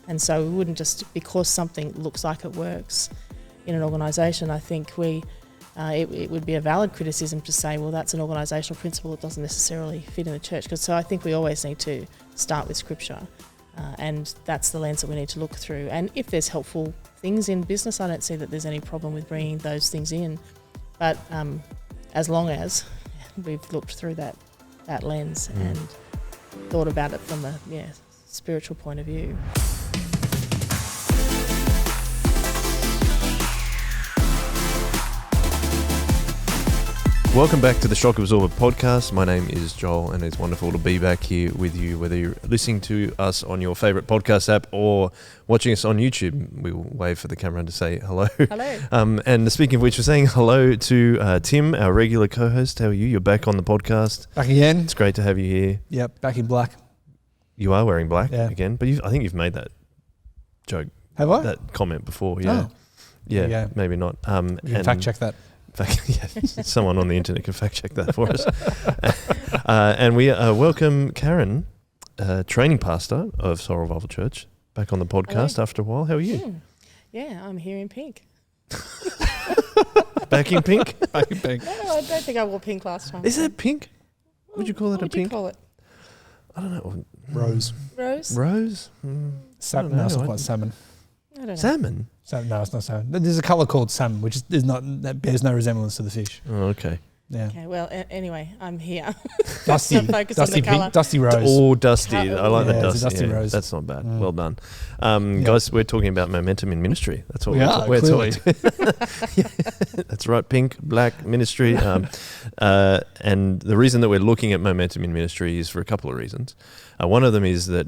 And so we wouldn't just, because something looks like it works in an organisation, I think it would be a valid criticism to say, well, that's an organisational principle, it doesn't necessarily fit in the church. So I think we always need to start with Scripture, and that's the lens that we need to look through. And if there's helpful things in business, I don't see that there's any problem with bringing those things in. But as long as we've looked through that lens and thought about it from a spiritual point of view. Welcome back to the Shock Absorber podcast. My name is Joel, and it's wonderful to be back here with you, whether you're listening to us on your favourite podcast app or watching us on YouTube. We will wave for the camera to say hello. Hello. And speaking of which, we're saying hello to Tim, our regular co-host. How are you? You're back on the podcast. Back again. It's great to have you here. Yep, back in black. You are wearing black again, but I think you've made that joke. Have I? That comment before, yeah. Oh. Yeah, maybe not. We can fact check that. Someone on the internet can fact check that for us. And we welcome Karen, training pastor of Soul Revival Church, back on the podcast after a while. How are you? Yeah, I'm here in pink. Back in pink? Back in pink. No, I don't think I wore pink last time. Is that pink? Would you call it a pink? What would you call it? I don't know. Rose? Rose? No, it's not quite salmon. I don't know. Salmon? No, it's not salmon. There's a colour called salmon, which that bears no resemblance to the fish. Oh, okay. Yeah. Okay, well, anyway, I'm here. Dusty, Focus on the dusty colour. pink, dusty rose. Oh, dusty. I like that dusty. Dusty rose. That's not bad. Well done. Guys, we're talking about momentum in ministry. That's what we're clearly. That's right. Pink, black, ministry. And the reason that we're looking at momentum in ministry is for a couple of reasons. One of them is that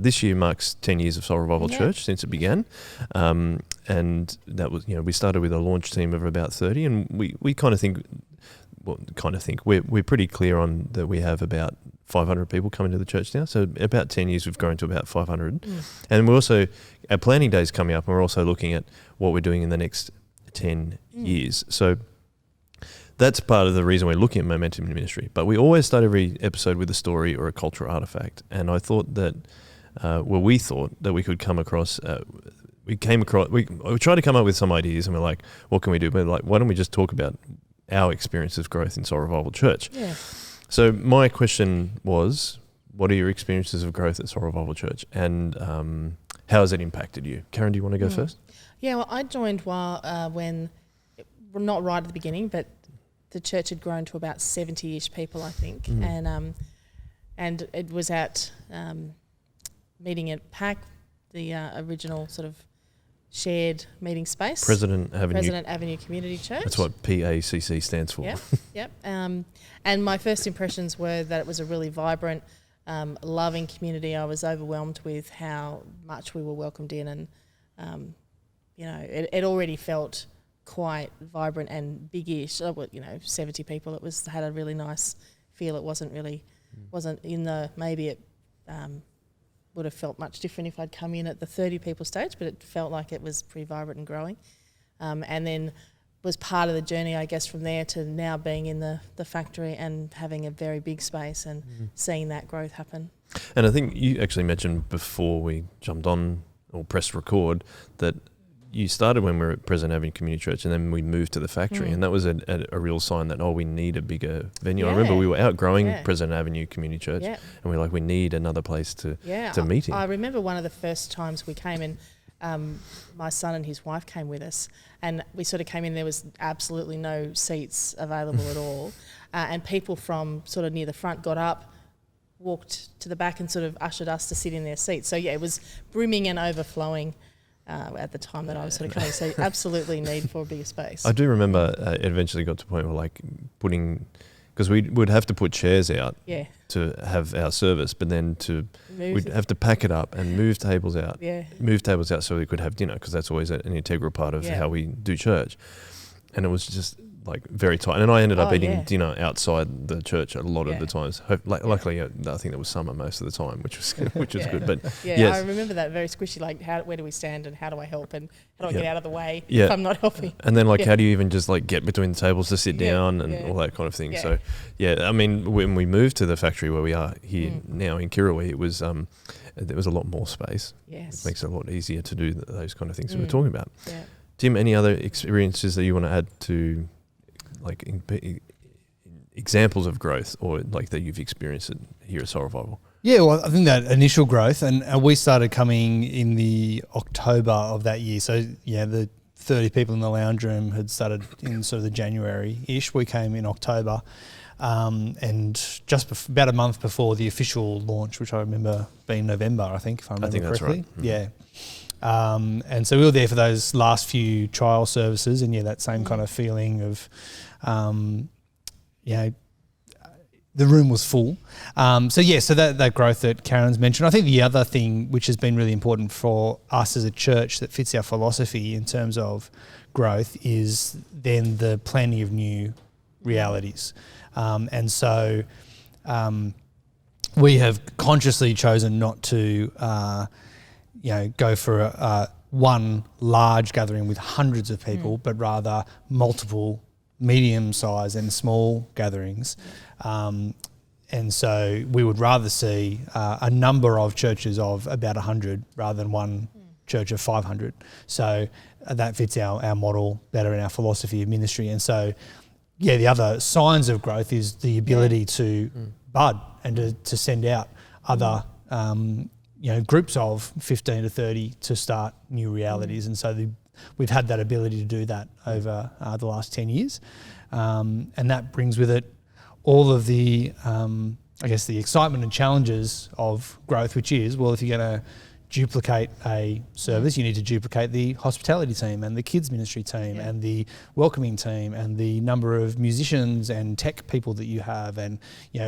this year marks 10 years of Soul Revival Church since it began. And that was, we started with a launch team of about 30, and we kind of think, we're pretty clear on that we have about 500 people coming to the church now. So about 10 years, we've grown to about 500. And we're also, our planning days coming up, and we're also looking at what we're doing in the next 10 years. So that's part of the reason we're looking at momentum in ministry. But we always start every episode with a story or a cultural artifact. And I thought that, we thought that we could come across, we tried to come up with some ideas, and we're like, what can we do? We're like, why don't we just talk about our experience of growth in Soul Revival Church? Yeah. So my question was, what are your experiences of growth at Soul Revival Church, and how has it impacted you? Karen, do you want to go first? Yeah, well, I joined when, not right at the beginning, but the church had grown to about 70-ish people, I think, and it was at meeting at PAC, the original sort of shared meeting space. President Avenue Community Church. That's what PACC stands for. Yep. And my first impressions were that it was a really vibrant, loving community. I was overwhelmed with how much we were welcomed in, and it already felt quite vibrant and big-ish. 70 people. It had a really nice feel. It wasn't in the, maybe it would have felt much different if I'd come in at the 30 people stage, but it felt like it was pretty vibrant and growing. And then was part of the journey, I guess, from there to now being in the factory and having a very big space and seeing that growth happen. And I think you actually mentioned before we jumped on or pressed record that you started when we were at President Avenue Community Church, and then we moved to the factory, and that was a real sign that, we need a bigger venue. I remember we were outgrowing President Avenue Community Church, and we're like, we need another place to meet in. I remember one of the first times we came in, my son and his wife came with us, and we sort of came in, there was absolutely no seats available at all, and people from sort of near the front got up, walked to the back and sort of ushered us to sit in their seats. So it was brimming and overflowing at the time that I was sort of coming. So absolutely need for a bigger space. I do remember it eventually got to a point where because we would have to put chairs out to have our service, but then we'd have to pack it up and move tables out so we could have dinner, because that's always an integral part of how we do church. And it was just very tight. And I ended up eating dinner outside the church a lot of the times. Luckily, I think it was summer most of the time, which was good. But I remember that very squishy. Where do we stand, and how do I help, and how do I get out of the way if I'm not helping? And then how do you even just get between the tables to sit down and all that kind of thing? So I mean, when we moved to the factory where we are here now in Kirrawee, it was there was a lot more space. Yes. It makes it a lot easier to do those kind of things that we're talking about. Yeah. Tim, any other experiences that you want to add to, like examples of growth, or like that you've experienced it here at Soul Revival? Yeah, well, I think that initial growth, and we started coming in the October of that year. So, yeah, the 30 people in the lounge room had started in sort of the January-ish. We came in October, and just about a month before the official launch, which I remember being November, I think, if I remember correctly. That's right. Yeah. And so we were there for those last few trial services, and that same kind of feeling of, the room was full. So that growth that Karen's mentioned. I think the other thing which has been really important for us as a church that fits our philosophy in terms of growth is then the planning of new realities. And so we have consciously chosen not to go for one large gathering with hundreds of people, but rather multiple medium-sized and small gatherings. And so we would rather see a number of churches of about 100 rather than one church of 500. So that fits our model better in our philosophy of ministry. And so, the other signs of growth is the ability to bud and to send out other groups of 15 to 30 to start new realities. And so we've had that ability to do that over the last 10 years. And that brings with it all of the, the excitement and challenges of growth, which is, if you're going to duplicate a service, you need to duplicate the hospitality team and the kids ministry team and the welcoming team and the number of musicians and tech people that you have, and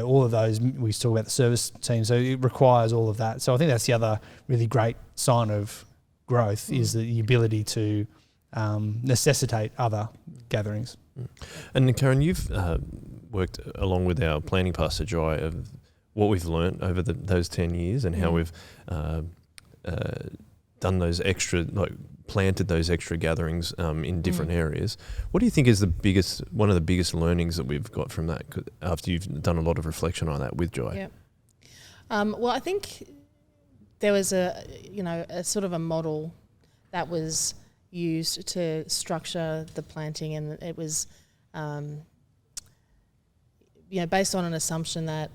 all of those. We talk about the service team, so it requires all of that. So I think that's the other really great sign of growth is the ability to necessitate other gatherings. And Karen, you've worked along with our planning pastor Jai of what we've learnt over those 10 years and how we've done those extra, planted those extra gatherings in different areas. What do you think is one of the biggest learnings that we've got from that after you've done a lot of reflection on that with Jai? Yeah. Well, I think there was a sort of a model that was used to structure the planting, and it was based on an assumption that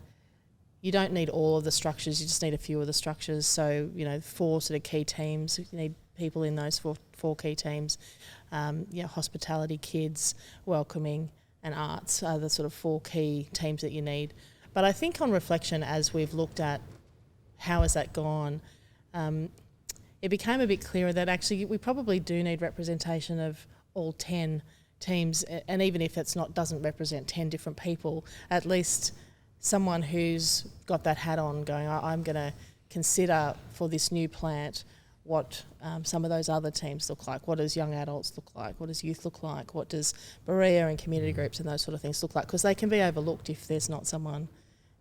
you don't need all of the structures, you just need a few of the structures. So, 4 sort of key teams, you need people in those four key teams. Hospitality, kids, welcoming and arts are the sort of 4 key teams that you need. But I think on reflection, as we've looked at how has that gone, it became a bit clearer that actually we probably do need representation of all 10 teams, and even if it's doesn't represent 10 different people, at least someone who's got that hat on going, I'm going to consider for this new plant what some of those other teams look like. What does young adults look like? What does youth look like? What does Berea and community groups and those sort of things look like? Because they can be overlooked if there's not someone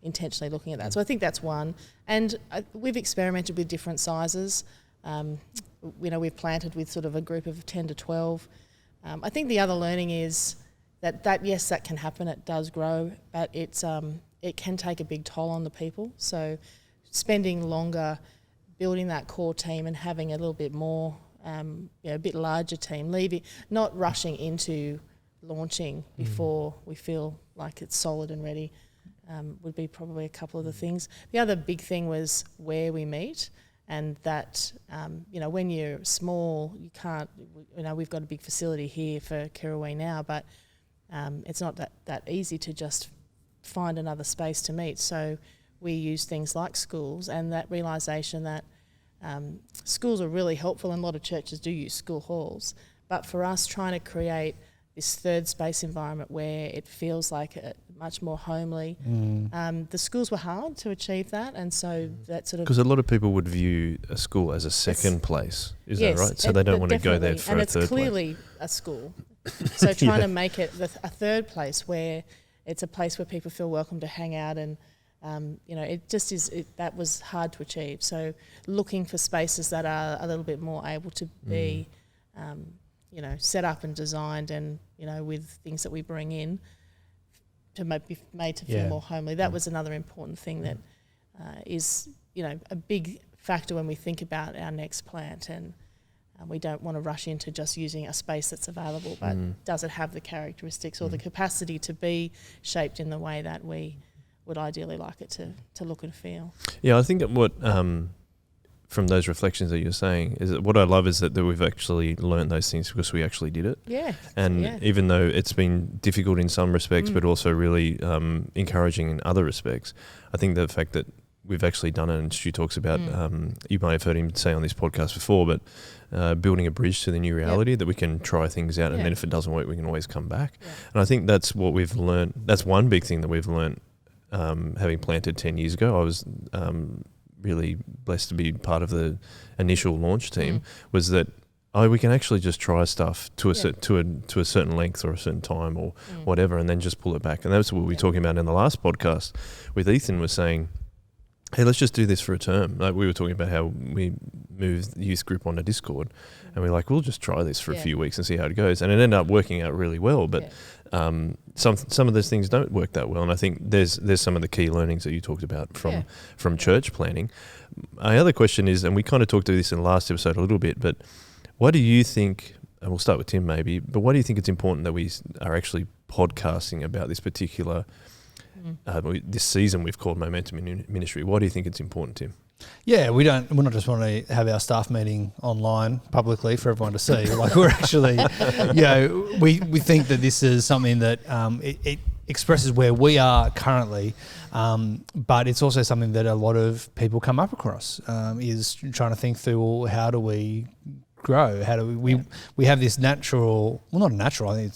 intentionally looking at that. So I think that's one. And we've experimented with different sizes. We've planted with sort of a group of 10 to 12. I think the other learning is that yes, that can happen. It does grow, but it can take a big toll on the people. So spending longer building that core team and having a little bit more, a bit larger team, not rushing into launching before we feel like it's solid and ready, would be probably a couple of the things. The other big thing was where we meet, and that, when you're small, you can't, we've got a big facility here for Kirrawee now, but it's not that easy to just find another space to meet. So we use things like schools, and that realisation that schools are really helpful, and a lot of churches do use school halls. But for us, trying to create this third space environment where it feels like much more homely, the schools were hard to achieve that, and so that sort of... Because a lot of people would view a school as a second place, is yes, that right? So they don't want to go there for a third place. And it's clearly a school. So trying to make it a third place where it's a place where people feel welcome to hang out, and it just is. That was hard to achieve. So looking for spaces that are a little bit more able to be, set up and designed, and with things that we bring in to be made to feel more homely. That was another important thing that is a big factor when we think about our next plant, and we don't want to rush into just using a space that's available, but does it have the characteristics or the capacity to be shaped in the way that we would ideally like it to look and feel. Yeah, I think that what from those reflections that you're saying is that what I love is that we've actually learned those things because we actually did it. Yeah. And even though it's been difficult in some respects, but also really encouraging in other respects, I think the fact that we've actually done it, and Stu talks about, you may have heard him say on this podcast before, but building a bridge to the new reality that we can try things out, and then if it doesn't work, we can always come back. Yeah. And I think that's what we've learned. That's one big thing that we've learned having planted 10 years ago. I was really blessed to be part of the initial launch team, was that we can actually just try stuff to a certain length or a certain time or whatever, and then just pull it back. And that's what we were talking about in the last podcast with Ethan, was saying, hey, let's just do this for a term. Like, we were talking about how we moved the youth group onto Discord, and we're like, we'll just try this for a few weeks and see how it goes. And it ended up working out really well, but some of those things don't work that well. And I think there's some of the key learnings that you talked about from church planning. My other question is, and we kind of talked to this in the last episode a little bit, but what do you think, and we'll start with Tim maybe, but why do you think it's important that we are actually podcasting about this particular this season we've called Momentum in Ministry? Why do you think it's important, Tim? Yeah, we're not just want to have our staff meeting online publicly for everyone to see. Like, we're actually, we think that this is something that it expresses where we are currently, but it's also something that a lot of people come up across, is trying to think through, well, how do we grow? How do we have this natural, well, not natural, I think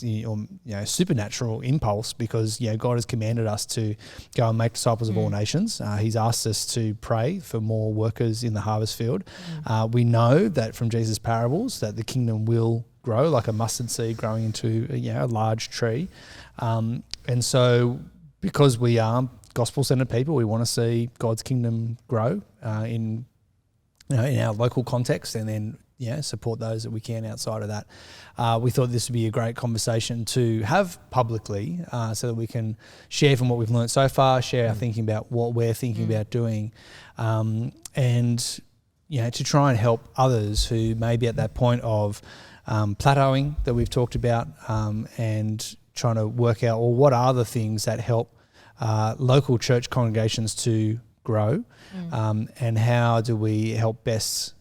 it's supernatural impulse, because God has commanded us to go and make disciples of all nations. He's asked us to pray for more workers in the harvest field. We know that from Jesus' parables that the kingdom will grow like a mustard seed growing into a large tree, and so because we are gospel-centered people, we want to see God's kingdom grow in our local context, and then support those that we can outside of that. We thought this would be a great conversation to have publicly, so that we can share from what we've learned so far, share our thinking about what we're thinking about doing, and to try and help others who may be at that point of plateauing that we've talked about, and trying to work out, well, what are the things that help local church congregations to grow, and how do we help best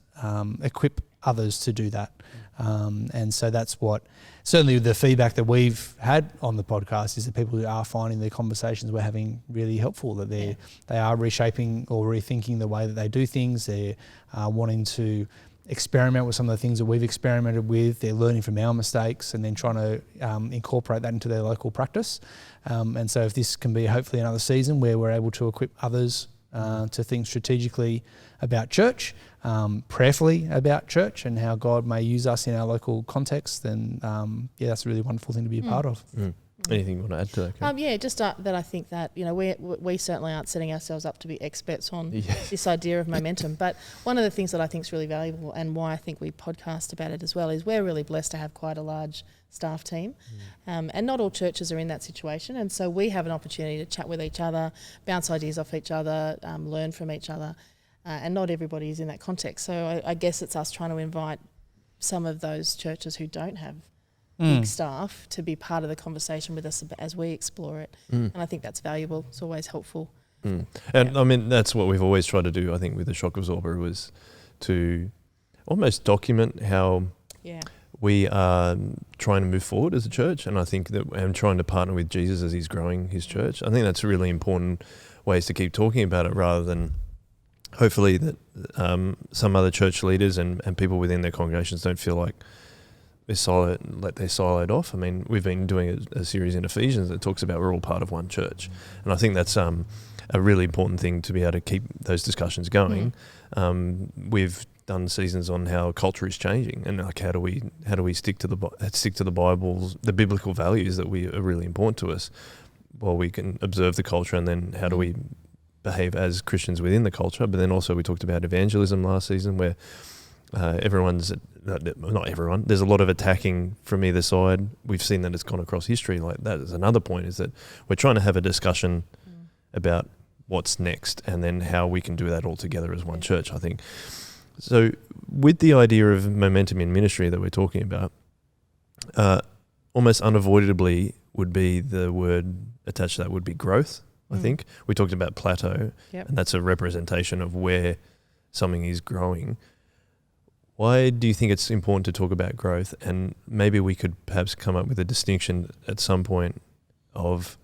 equip others to do that. And so that's what, certainly the feedback that we've had on the podcast is that people who are finding the conversations we're having really helpful, that they are reshaping or rethinking the way that they do things. They're wanting to experiment with some of the things that we've experimented with. They're learning from our mistakes and then trying to incorporate that into their local practice. And so if this can be hopefully another season where we're able to equip others to think strategically about church, prayerfully about church, and how God may use us in our local context, then that's a really wonderful thing to be a part of. Anything you want to add to that, Karen? Just that I think that we certainly aren't setting ourselves up to be experts on this idea of momentum, but one of the things that I think is really valuable, and why I think we podcast about it as well, is we're really blessed to have quite a large staff team, and not all churches are in that situation, and so we have an opportunity to chat with each other, bounce ideas off each other, learn from each other, and not everybody is in that context. So I guess it's us trying to invite some of those churches who don't have big staff to be part of the conversation with us as we explore it, and I think that's valuable. It's always helpful. And I mean, that's what we've always tried to do, I think, with the shock absorber, was to almost document how we are trying to move forward as a church, and I think that I'm trying to partner with Jesus as he's growing his church. I think that's a really important ways to keep talking about it, rather than hopefully that some other church leaders and people within their congregations don't feel like they're siloed off. I mean, we've been doing a series in Ephesians that talks about we're all part of one church, and I think that's a really important thing to be able to keep those discussions going. We've done seasons on how culture is changing, and like how do we stick to the Bible's, the biblical values that are really important to us, while we can observe the culture, and then how do we behave as Christians within the culture. But then also we talked about evangelism last season, where not everyone, there's a lot of attacking from either side. We've seen that it's gone across history. Like, that is another point, is that we're trying to have a discussion about what's next, and then how we can do that all together as one church, I think. So with the idea of momentum in ministry that we're talking about, almost unavoidably would be the word attached to that would be growth, I think. We talked about plateau, and that's a representation of where something is growing. Why do you think it's important to talk about growth? And maybe we could perhaps come up with a distinction at some point of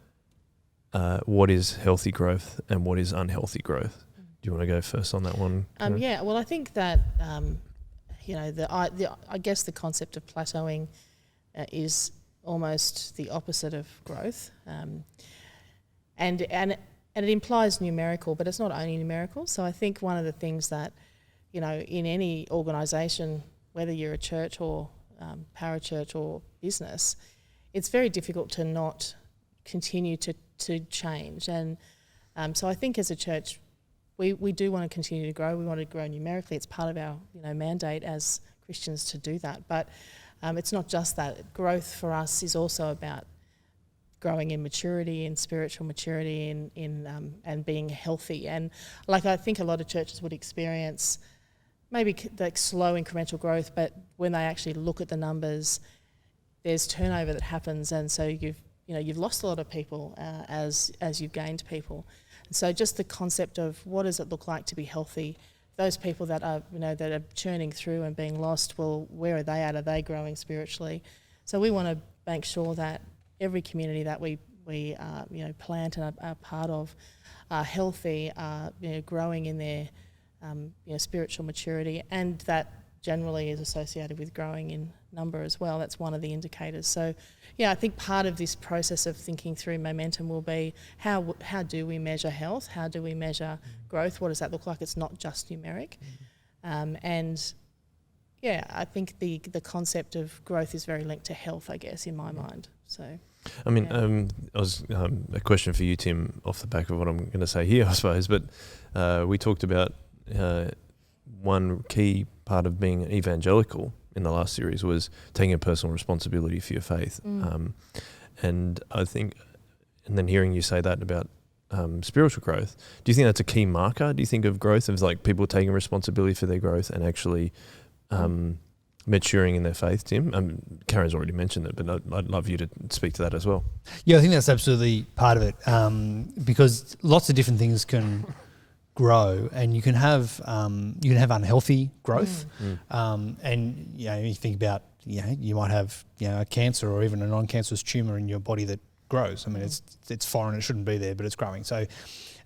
what is healthy growth and what is unhealthy growth. Do you want to go first on that one? Yeah, well, I think that, I guess the concept of plateauing is almost the opposite of growth. And it implies numerical, but it's not only numerical. So I think one of the things that, in any organisation, whether you're a church or parachurch or business, it's very difficult to not continue to change. And so I think as a church, we do want to continue to grow. We want to grow numerically. It's part of our mandate as Christians to do that. But it's not just that. Growth for us is also about growing in maturity, in spiritual maturity, and being healthy. And I think a lot of churches would experience maybe like slow incremental growth, but when they actually look at the numbers, there's turnover that happens, and so you've lost a lot of people as you've gained people. And so just the concept of what does it look like to be healthy? Those people that are that are churning through and being lost, well, where are they at? Are they growing spiritually? So we want to make sure that every community that we plant and are part of are healthy, growing in their spiritual maturity, and that generally is associated with growing in number as well. That's one of the indicators. So, I think part of this process of thinking through momentum will be how do we measure health? How do we measure growth? What does that look like? It's not just numeric. I think the concept of growth is very linked to health, I guess, in my mind. So, I mean, I was a question for you, Tim, off the back of what I'm going to say here, I suppose. But we talked about one key part of being evangelical in the last series was taking a personal responsibility for your faith. And I think, and then hearing you say that about spiritual growth, do you think that's a key marker? Do you think of growth as like people taking responsibility for their growth and actually maturing in their faith, Tim? Karen's already mentioned it, but I'd love you to speak to that as well. Yeah, I think that's absolutely part of it, because lots of different things can grow, and you can have unhealthy growth, and you think about you might have a cancer or even a non-cancerous tumor in your body that grows. I mean, it's foreign, it shouldn't be there, but it's growing. So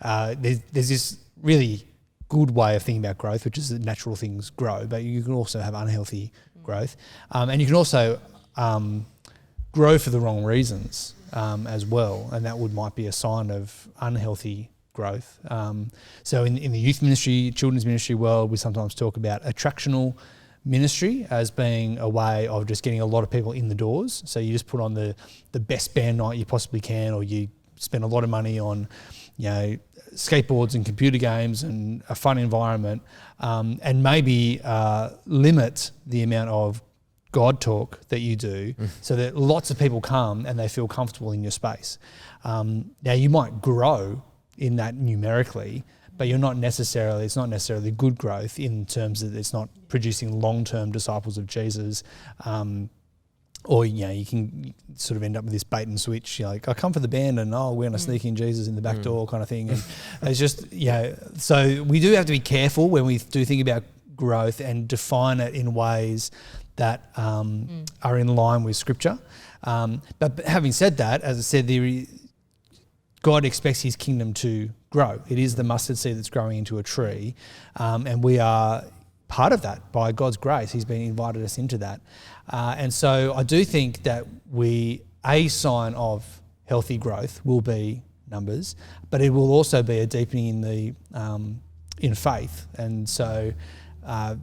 there's this really good way of thinking about growth, which is that natural things grow, but you can also have unhealthy growth, and you can also grow for the wrong reasons as well, and that might be a sign of unhealthy growth. So in the youth ministry, children's ministry world, we sometimes talk about attractional ministry as being a way of just getting a lot of people in the doors. So you just put on the best band night you possibly can, or you spend a lot of money on skateboards and computer games and a fun environment, and maybe limit the amount of God talk that you do, so that lots of people come and they feel comfortable in your space. Now you might grow in that numerically, but it's not necessarily good growth in terms that it's not producing long-term disciples of Jesus. Or, you can sort of end up with this bait and switch. You're like, I come for the band and we're going to sneak in Jesus in the back door kind of thing. And it's just, so we do have to be careful when we do think about growth and define it in ways that are in line with Scripture. But having said that, as I said, God expects his kingdom to grow. It is the mustard seed that's growing into a tree, and we are part of that by God's grace. He's been invited us into that. And so I do think that a sign of healthy growth will be numbers, but it will also be a deepening in faith. And so my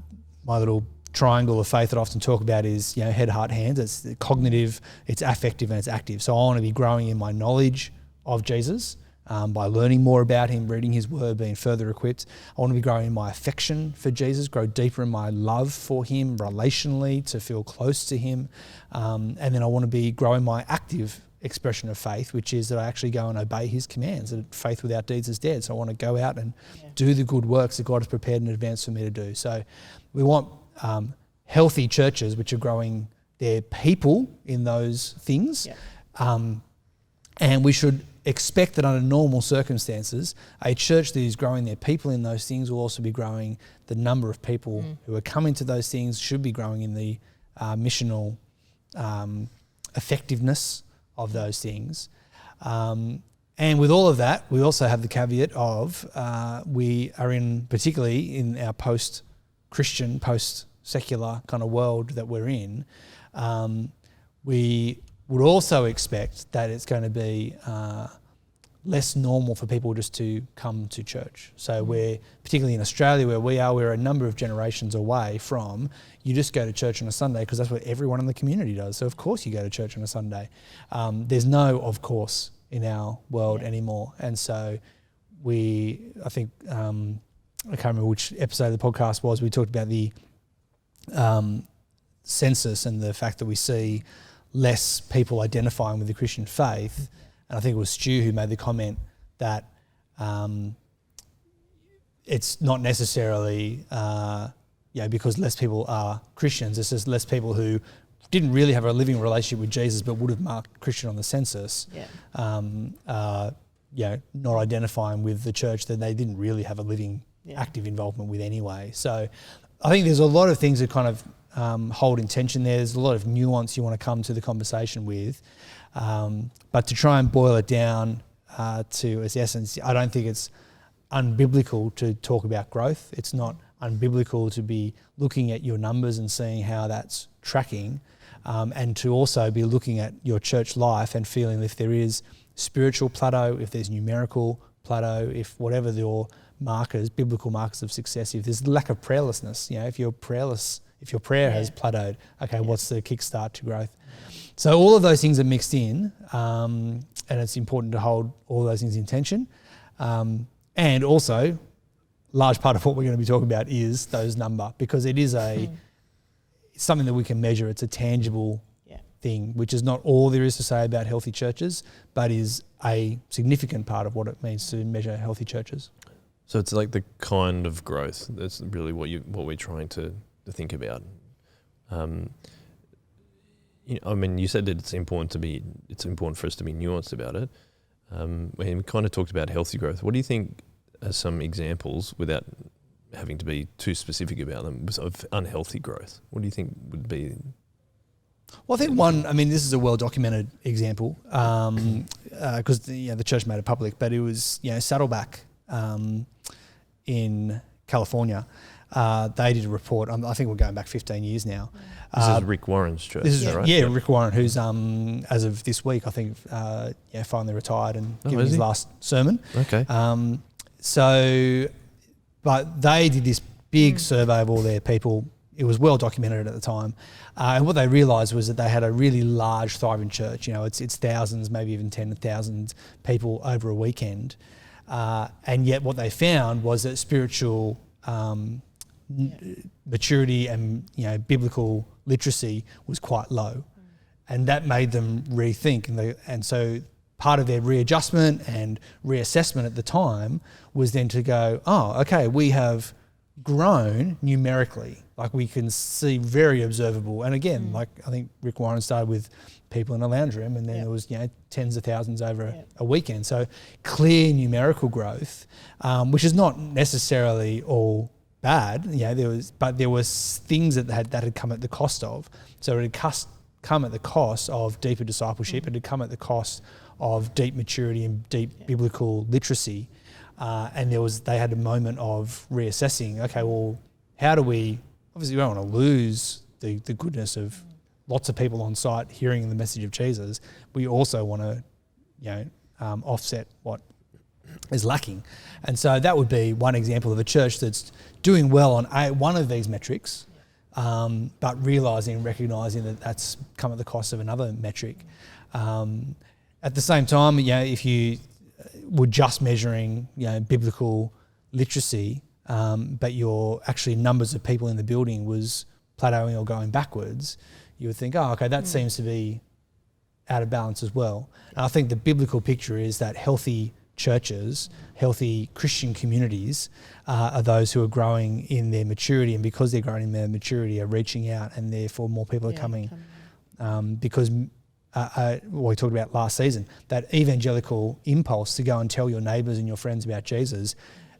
little triangle of faith that I often talk about is head, heart, hands. It's cognitive, it's affective, and it's active. So I want to be growing in my knowledge of Jesus by learning more about him, reading his word, being further equipped. I want to be growing in my affection for Jesus, grow deeper in my love for him relationally, to feel close to him. And then I want to be growing my active expression of faith, which is that I actually go and obey his commands, that faith without deeds is dead. So I want to go out and do the good works that God has prepared in advance for me to do. So we want healthy churches which are growing their people in those things. And we should expect that under normal circumstances, a church that is growing their people in those things will also be growing the number of people who are coming to those things, should be growing in the missional effectiveness of those things. And with all of that, we also have the caveat of we are particularly in our post-Christian, post-secular kind of world that we're in, we would also expect that it's going to be less normal for people just to come to church. So we're, particularly in Australia where we're a number of generations away from, you just go to church on a Sunday because that's what everyone in the community does. So of course you go to church on a Sunday. There's no of course in our world anymore. And so I think, I can't remember which episode of the podcast was, we talked about the census and the fact that we see less people identifying with the Christian faith. And I think it was Stu who made the comment that it's not necessarily because less people are Christians, it's just less people who didn't really have a living relationship with Jesus but would have marked Christian on the census, not identifying with the church that they didn't really have a living active involvement with anyway. So I think there's a lot of things that kind of hold in tension there. There's a lot of nuance you want to come to the conversation with. But to try and boil it down to its essence, I don't think it's unbiblical to talk about growth. It's not unbiblical to be looking at your numbers and seeing how that's tracking, and to also be looking at your church life and feeling if there is spiritual plateau, if there's numerical plateau, if whatever your markers, biblical markers of success, if there's lack of prayerlessness, if you're prayerless, if your prayer has plateaued, what's the kickstart to growth? So all of those things are mixed in, and it's important to hold all those things in tension. And also, large part of what we're going to be talking about is those number, because it is it's something that we can measure. It's a tangible thing, which is not all there is to say about healthy churches, but is a significant part of what it means to measure healthy churches. So it's like the kind of growth. That's really what we're trying to think about. You said that it's important for us to be nuanced about it. We kind of talked about healthy growth. What do you think are some examples, without having to be too specific about them, of unhealthy growth? What do you think would be? Well, I think this is a well-documented example, because the church made it public, but it was, Saddleback in California. They did a report. I think we're going back 15 years now. This is Rick Warren's church. Right? Yeah, Rick Warren, who's as of this week, I think, finally retired and giving his last sermon. Okay. But they did this big survey of all their people. It was well documented at the time, and what they realised was that they had a really large, thriving church. It's thousands, maybe even 10,000 people over a weekend, and yet what they found was that spiritual maturity and biblical literacy was quite low, and that made them rethink. And so part of their readjustment and reassessment at the time was then to go, we have grown numerically, like we can see very observable. And again, like I think Rick Warren started with people in a lounge room, and then there was tens of thousands over a weekend. So clear numerical growth, which is not necessarily all bad. There was things that had come at the cost of. So it had come at the cost of deeper discipleship. It had come at the cost of deep maturity and deep biblical literacy. And they had a moment of reassessing. Okay, well, how do we? Obviously, we don't want to lose the goodness of lots of people on site hearing the message of Jesus. We also want to, offset what is lacking. And so that would be one example of a church that's doing well on one of these metrics, but recognising that that's come at the cost of another metric. At the same time, if you were just measuring, biblical literacy, but your actually numbers of people in the building was plateauing or going backwards, you would think, that seems to be out of balance as well. And I think the biblical picture is that healthy churches, healthy Christian communities are those who are growing in their maturity, and because they're growing in their maturity are reaching out, and therefore more people are coming. Because what we talked about last season, that evangelical impulse to go and tell your neighbours and your friends about Jesus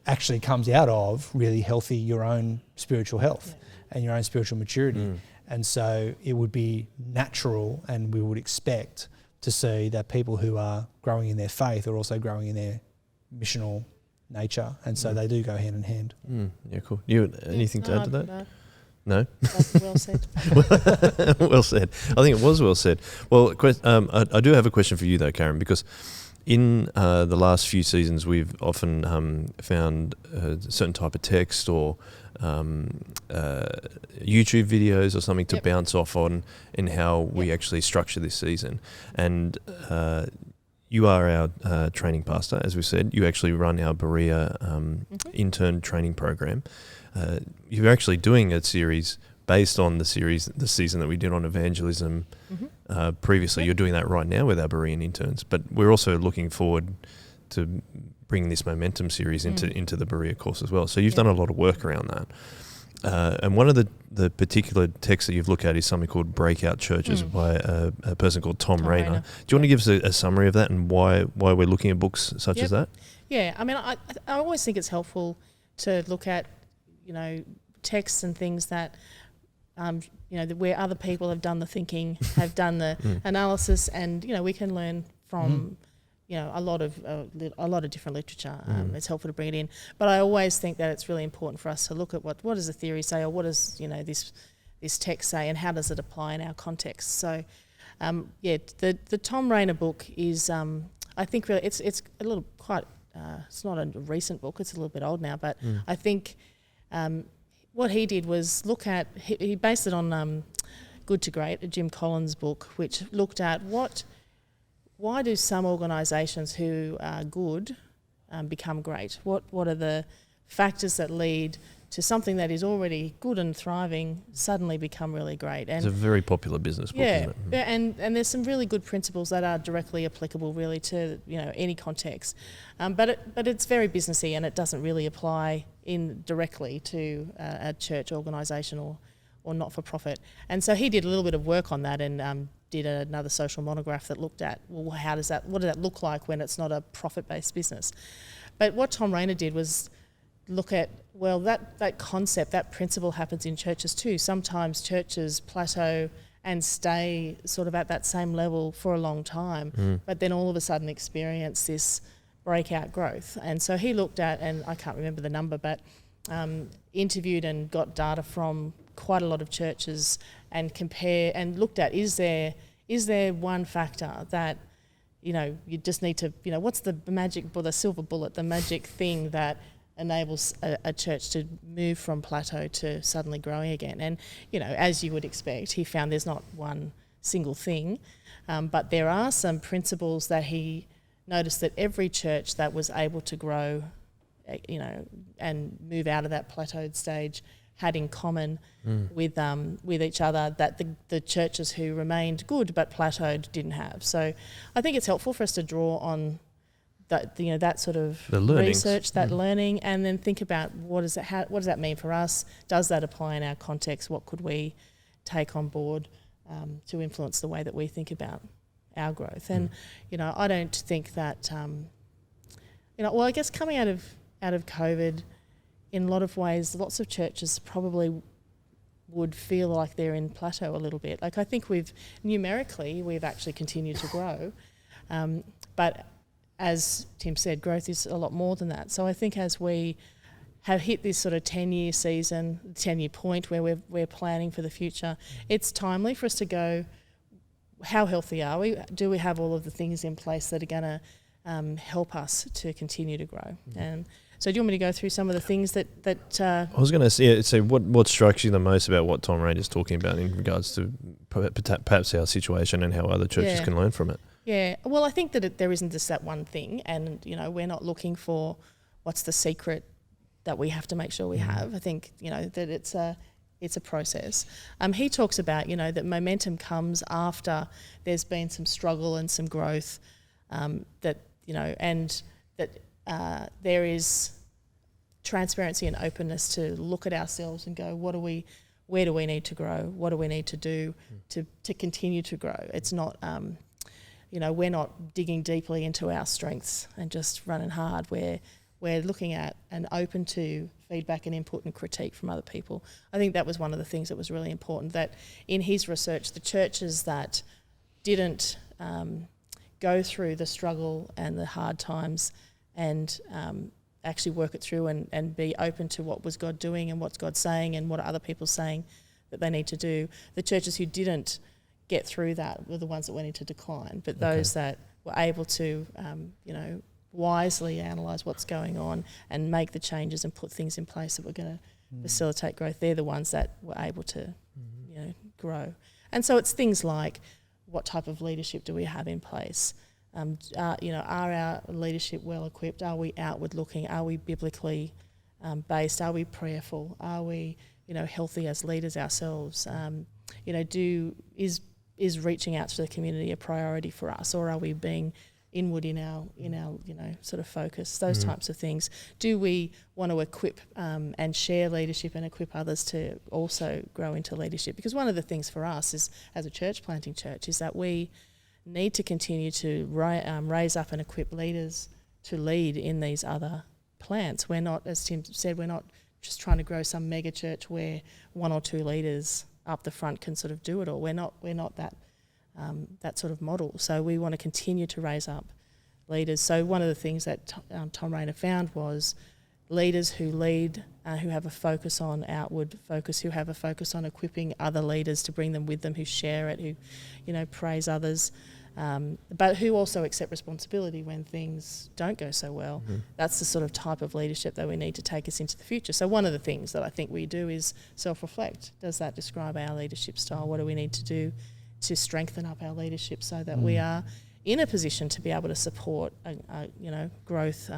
actually comes out of really healthy your own spiritual health and your own spiritual maturity. And so it would be natural, and we would expect to see that people who are growing in their faith are also growing in their missional nature, and so they do go hand in hand. Yeah, cool. You anything to add to that? No? That's well said. Well said. I think it was well said. Well, I do have a question for you though, Karen, because in the last few seasons we've often found a certain type of text or YouTube videos or something to bounce off on in how we actually structure this season. And you are our training pastor, as we said. You actually run our Berea intern training program. You're actually doing a series based on the season that we did on evangelism previously. You're doing that right now with our Berean interns, but we're also looking forward to bringing this momentum series into the Berea course as well. So you've done a lot of work around that. And one of the particular texts that you've looked at is something called Breakout Churches by a person called Thom Rainier. Do you want to give us a summary of that and why we're looking at books such as that? Yeah, I mean, I always think it's helpful to look at, texts and things that, where other people have done the thinking, have done the analysis, and, we can learn from a lot of different literature. It's helpful to bring it in, but I always think that it's really important for us to look at what does the theory say, or what does this text say, and how does it apply in our context. So, the Thom Rainier book is, I think, really it's a little quite. It's not a recent book; it's a little bit old now, but I think what he did was look at. He based it on Good to Great, a Jim Collins book, which looked at why do some organisations who are good become great? What are the factors that lead to something that is already good and thriving suddenly become really great? And it's a very popular business book, isn't it? Yeah, and there's some really good principles that are directly applicable really to any context, but it's very businessy, and it doesn't really apply directly to a church organisation or not-for-profit. And so he did a little bit of work on that, and did another social monograph that looked at, what does that look like when it's not a profit-based business? But what Thom Rainier did was look at, that concept, that principle happens in churches too. Sometimes churches plateau and stay sort of at that same level for a long time, but then all of a sudden experience this breakout growth. And so he looked at, and I can't remember the number, but interviewed and got data from quite a lot of churches and looked at, is there one factor that you just need to, what's the magic, the silver bullet, the magic thing that enables a church to move from plateau to suddenly growing again? And as you would expect, he found there's not one single thing, but there are some principles that he noticed that every church that was able to grow and move out of that plateaued stage had in common with each other, that the churches who remained good but plateaued didn't have. So I think it's helpful for us to draw on that, that sort of research, that learning, and then think about what does that mean for us? Does that apply in our context? What could we take on board to influence the way that we think about our growth? And I don't think that I guess coming out of COVID, in a lot of ways, lots of churches probably would feel like they're in plateau a little bit. Like, I think we've actually continued to grow. But as Tim said, growth is a lot more than that. So I think as we have hit this sort of 10-year season, 10-year point where we're planning for the future, it's timely for us to go, how healthy are we? Do we have all of the things in place that are going to help us to continue to grow? And so do you want me to go through some of the things that I was going to say what strikes you the most about what Thom Rainier is talking about in regards to perhaps our situation and how other churches can learn from it? Yeah, well, I think that there isn't just that one thing, and we're not looking for what's the secret that we have to make sure we have. I think that it's a process. He talks about, that momentum comes after there's been some struggle and some growth, and that there is transparency and openness to look at ourselves and go, where do we need to grow? What do we need to do to continue to grow? It's not, we're not digging deeply into our strengths and just running hard. We're looking at and open to feedback and input and critique from other people. I think that was one of the things that was really important, that in his research, the churches that didn't go through the struggle and the hard times and actually work it through and be open to what was God doing and what's God saying and what are other people saying that they need to do. The churches who didn't get through that were the ones that went into decline, but those that were able to, wisely analyse what's going on and make the changes and put things in place that were going to facilitate growth, they're the ones that were able to, grow. And so it's things like, what type of leadership do we have in place? Are our leadership well equipped? Are we outward looking? Are we biblically based? Are we prayerful? Are we, healthy as leaders ourselves? Is reaching out to the community a priority for us, or are we being inward in our sort of focus? Those types of things. Do we want to equip and share leadership and equip others to also grow into leadership? Because one of the things for us is, as a church planting church, is that we need to continue to raise up and equip leaders to lead in these other plants. We're not, as Tim said, we're not just trying to grow some mega church where one or two leaders up the front can sort of do it all. We're not that sort of model. So we want to continue to raise up leaders. So one of the things that Thom Rainier found was leaders who lead, who have a focus on outward focus, who have a focus on equipping other leaders to bring them with them, who share it, who, praise others, but who also accept responsibility when things don't go so well. That's the sort of type of leadership that we need to take us into the future. So one of the things that I think we do is self-reflect. Does that describe our leadership style? What do we need to do to strengthen up our leadership so that we are in a position to be able to support, growth,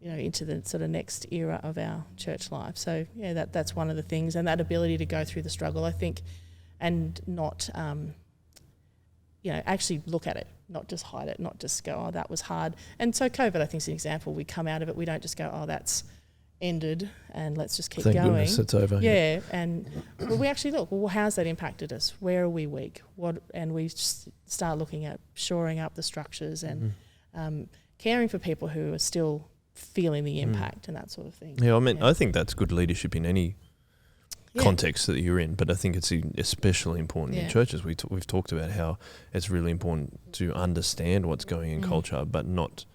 into the sort of next era of our church life. So that's one of the things, and that ability to go through the struggle, I think, and not, actually look at it, not just hide it, not just go, oh, that was hard. And so COVID, I think, is an example. We come out of it, we don't just go, oh, that's ended and let's just keep going. Thank goodness it's over. Yeah, and we actually look, well, how's that impacted us? Where are we weak? And we start looking at shoring up the structures and caring for people who are still feeling the impact and that sort of thing. Yeah, I think that's good leadership in any context that you're in, but I think it's especially important in churches. We've talked about how it's really important to understand what's going in culture, but not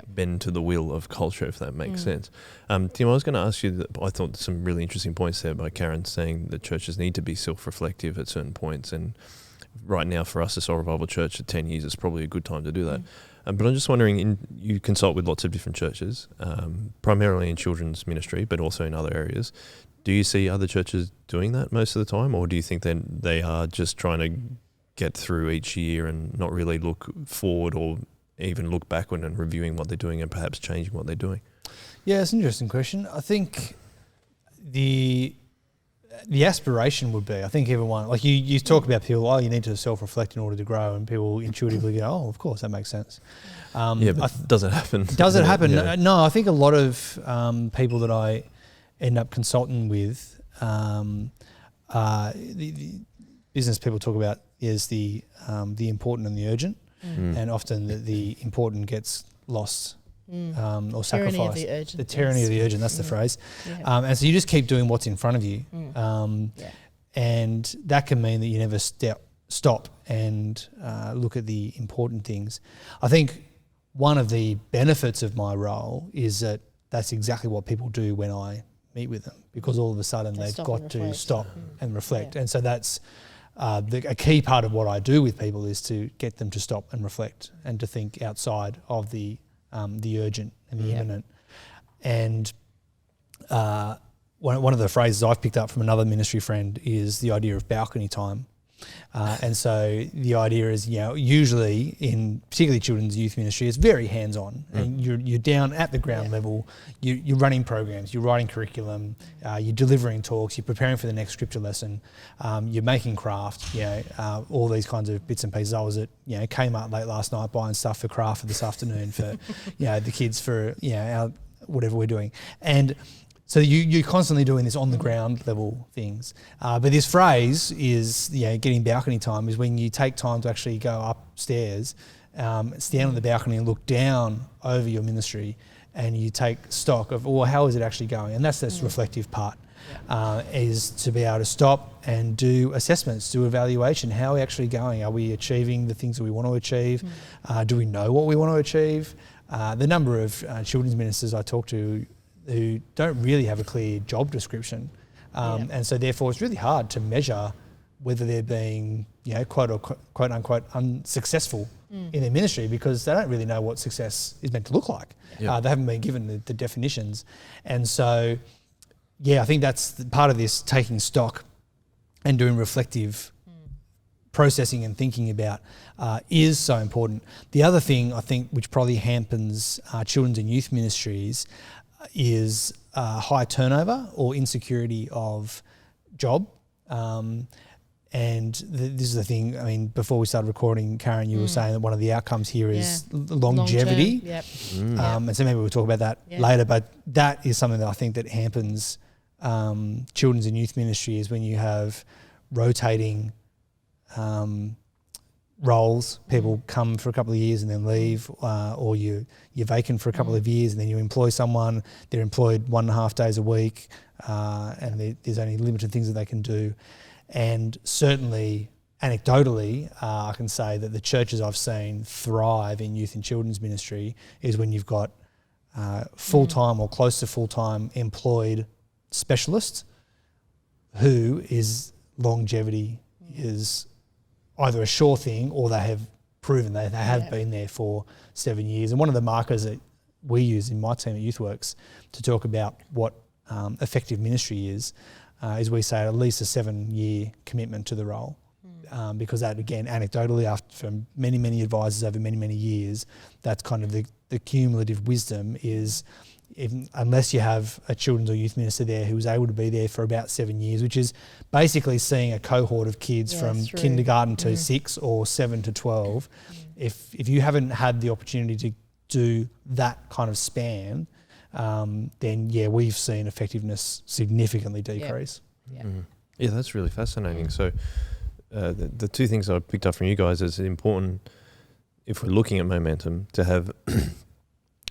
bend to the will of culture, if that makes sense. Tim, I was going to ask you, I thought some really interesting points there by Karen, saying that churches need to be self-reflective at certain points, and right now for us as Soul Revival Church at 10 years is probably a good time to do that. But I'm just wondering, you consult with lots of different churches, primarily in children's ministry, but also in other areas. Do you see other churches doing that most of the time, or do you think that they are just trying to get through each year and not really look forward or even look backward and reviewing what they're doing and perhaps changing what they're doing? Yeah, it's an interesting question. I think the aspiration would be, I think everyone, like you talk about people, you need to self-reflect in order to grow, and people intuitively go, oh, of course, that makes sense. But does it happen? Does it happen? Yeah. No, I think a lot of people that I end up consulting with, the business people talk about is the important and the urgent, and often the important gets lost. Or sacrificed. The tyranny of the urgent, that's the phrase. Yeah. And so you just keep doing what's in front of you. And that can mean that you never stop and look at the important things. I think one of the benefits of my role is that that's exactly what people do when I meet with them, because all of a sudden they've got to stop and reflect. And so that's a key part of what I do with people, is to get them to stop and reflect and to think outside of the urgent and the imminent. And one of the phrases I've picked up from another ministry friend is the idea of balcony time. And so the idea is, usually in particularly children's youth ministry, it's very hands-on, and you're down at the ground level. You're running programs, you're writing curriculum, you're delivering talks, you're preparing for the next scripture lesson, you're making craft, all these kinds of bits and pieces. I was at Kmart late last night buying stuff for craft for this afternoon for the kids for our whatever we're doing, and so you're constantly doing this on the ground level things. But this phrase is, getting balcony time is when you take time to actually go upstairs, stand on the balcony and look down over your ministry, and you take stock of, how is it actually going? And that's this reflective part, is to be able to stop and do assessments, do evaluation. How are we actually going? Are we achieving the things that we want to achieve? Do we know what we want to achieve? The number of children's ministers I talk to who don't really have a clear job description. And so therefore it's really hard to measure whether they're being, quote unquote unsuccessful in their ministry, because they don't really know what success is meant to look like. They haven't been given the definitions. And so, I think that's part of this taking stock and doing reflective processing and thinking about is so important. The other thing I think which probably hampers children's and youth ministries is high turnover or insecurity of job. And this is the thing, I mean, before we started recording, Karen, you were saying that one of the outcomes here is longevity. And so maybe we'll talk about that later, but that is something that I think that hampers children's and youth ministry, is when you have rotating roles. People come for a couple of years and then leave, or you're vacant for a couple of years and then you employ someone, they're employed 1.5 days a week, and there's only limited things that they can do. And certainly, anecdotally, I can say that the churches I've seen thrive in youth and children's ministry is when you've got full-time or close to full-time employed specialists who is longevity is either a sure thing or they have proven they have been there for 7 years. And one of the markers that we use in my team at YouthWorks to talk about what effective ministry is we say at least a 7-year commitment to the role. Because that, again, anecdotally, from many advisors over many years, that's kind of the cumulative wisdom is, unless you have a children's or youth minister there who was able to be there for about 7 years, which is basically seeing a cohort of kids from kindergarten to 6 or 7 to 12. If you haven't had the opportunity to do that kind of span, then we've seen effectiveness significantly decrease. Yeah, that's really fascinating. So the two things I picked up from you guys is important, if we're looking at momentum, to have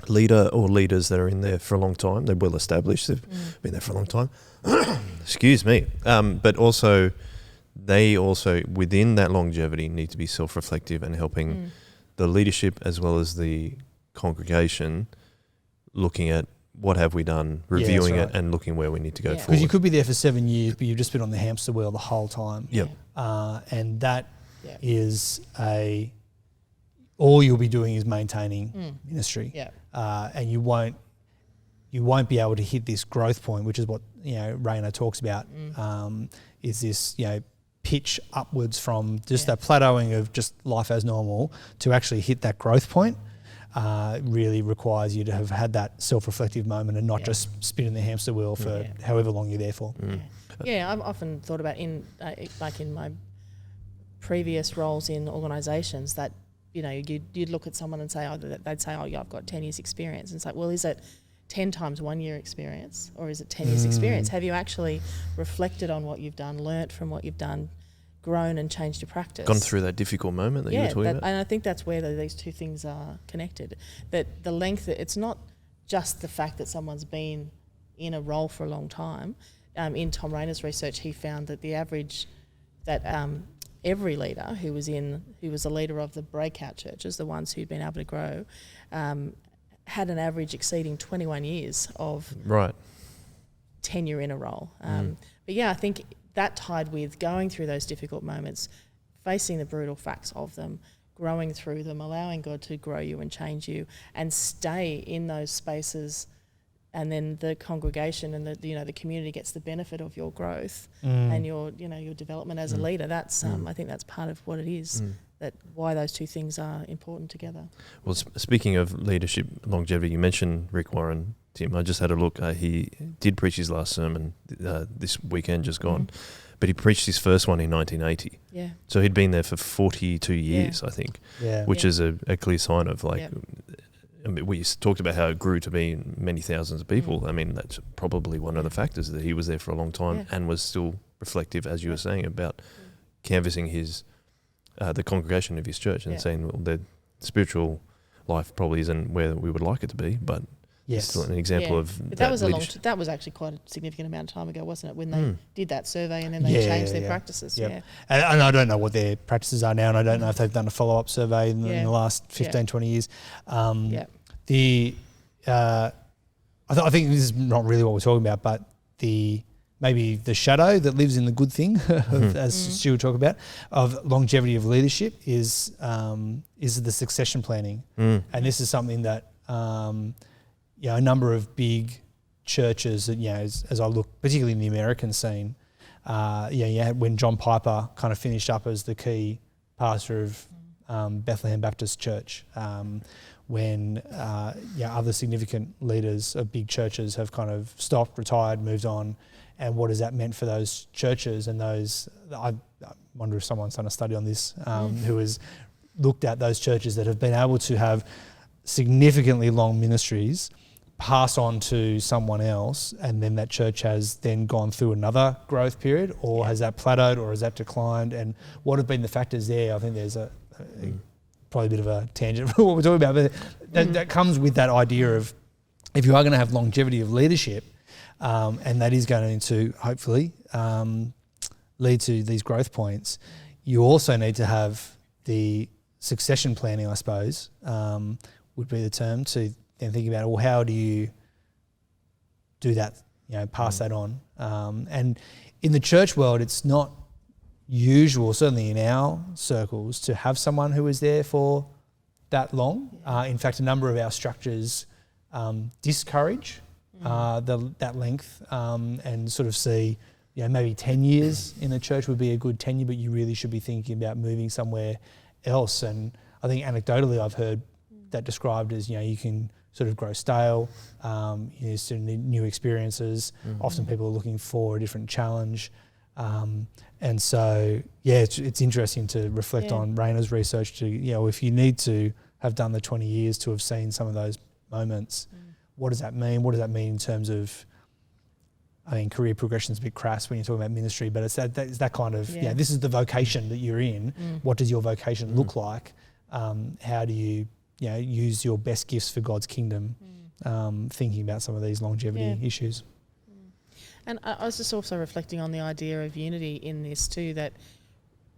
leader or leaders that are in there for a long time. They're well established. They've been there for a long time. Excuse me. But also, they also, within that longevity, need to be self-reflective and helping the leadership as well as the congregation looking at what have we done, reviewing it and looking where we need to go forward. Because you could be there for 7 years, but you've just been on the hamster wheel the whole time. And that is all you'll be doing is maintaining ministry. And you won't be able to hit this growth point, which is what Rainier talks about, is this pitch upwards from just that plateauing of just life as normal to actually hit that growth point. Really requires you to have had that self-reflective moment and not just spinning the hamster wheel for however long you're there for. I've often thought about in my previous roles in organisations that you'd look at someone and say, they'd say, I've got 10 years experience. And it's like, well, is it 10 times 1 year experience or is it 10 years experience? Have you actually reflected on what you've done, learnt from what you've done, grown and changed your practice? Gone through that difficult moment that you were talking about? And I think that's where these two things are connected. That the length, it's not just the fact that someone's been in a role for a long time. In Thom Rainier's research, he found that the average, that every leader who was a leader of the Breakout churches, the ones who'd been able to grow, had an average exceeding 21 years of tenure in a role. But I think that tied with going through those difficult moments, facing the brutal facts of them, growing through them, allowing God to grow you and change you, and stay in those spaces and then the congregation and the community gets the benefit of your growth and your development as a leader. That's I think that's part of what it is. That why those two things are important together. Well, speaking of leadership longevity, you mentioned Rick Warren, Tim. I just had a look. He did preach his last sermon this weekend, just gone, but he preached his first one in 1980. Yeah. So he'd been there for 42 years, I think, which is a clear sign of like. I mean, we talked about how it grew to be many thousands of people. I mean, that's probably one of the factors, that he was there for a long time and was still reflective, as you were saying, about canvassing his the congregation of his church and saying, well, the spiritual life probably isn't where we would like it to be, but it's still an example of but that was that was actually quite a significant amount of time ago, wasn't it, when they did that survey and then they changed their practices. And I don't know what their practices are now, and I don't know if they've done a follow-up survey in the last 15, 20 years. I think this is not really what we're talking about, but maybe the shadow that lives in the good thing, as Stu would talk about, of longevity of leadership is the succession planning, and this is something that a number of big churches, as I look particularly in the American scene, when John Piper kind of finished up as the key pastor of Bethlehem Baptist Church. When other significant leaders of big churches have kind of stopped, retired, moved on, and what has that meant for those churches and those? I wonder if someone's done a study on this, who has looked at those churches that have been able to have significantly long ministries pass on to someone else, and then that church has then gone through another growth period, or has that plateaued, or has that declined, and what have been the factors there? I think there's probably a bit of a tangent from what we're talking about, but that comes with that idea of, if you are going to have longevity of leadership, and that is going to hopefully lead to these growth points, you also need to have the succession planning, I suppose, would be the term, to then think about, well, how do you do that, pass that on? And in the church world, it's not usual, certainly in our circles, to have someone who is there for that long. In fact, a number of our structures discourage that length, and sort of see, maybe 10 years in the church would be a good tenure, but you really should be thinking about moving somewhere else. And I think anecdotally I've heard that described as, you can sort of grow stale, you still need new experiences. Often people are looking for a different challenge. And so, it's interesting to reflect on Rainier's research to, if you need to have done the 20 years to have seen some of those moments, what does that mean? What does that mean in terms of, career progression is a bit crass when you're talking about ministry, but it's that kind of, this is the vocation that you're in. What does your vocation look like? How do you, use your best gifts for God's kingdom? Thinking about some of these longevity issues. And I was just also reflecting on the idea of unity in this too,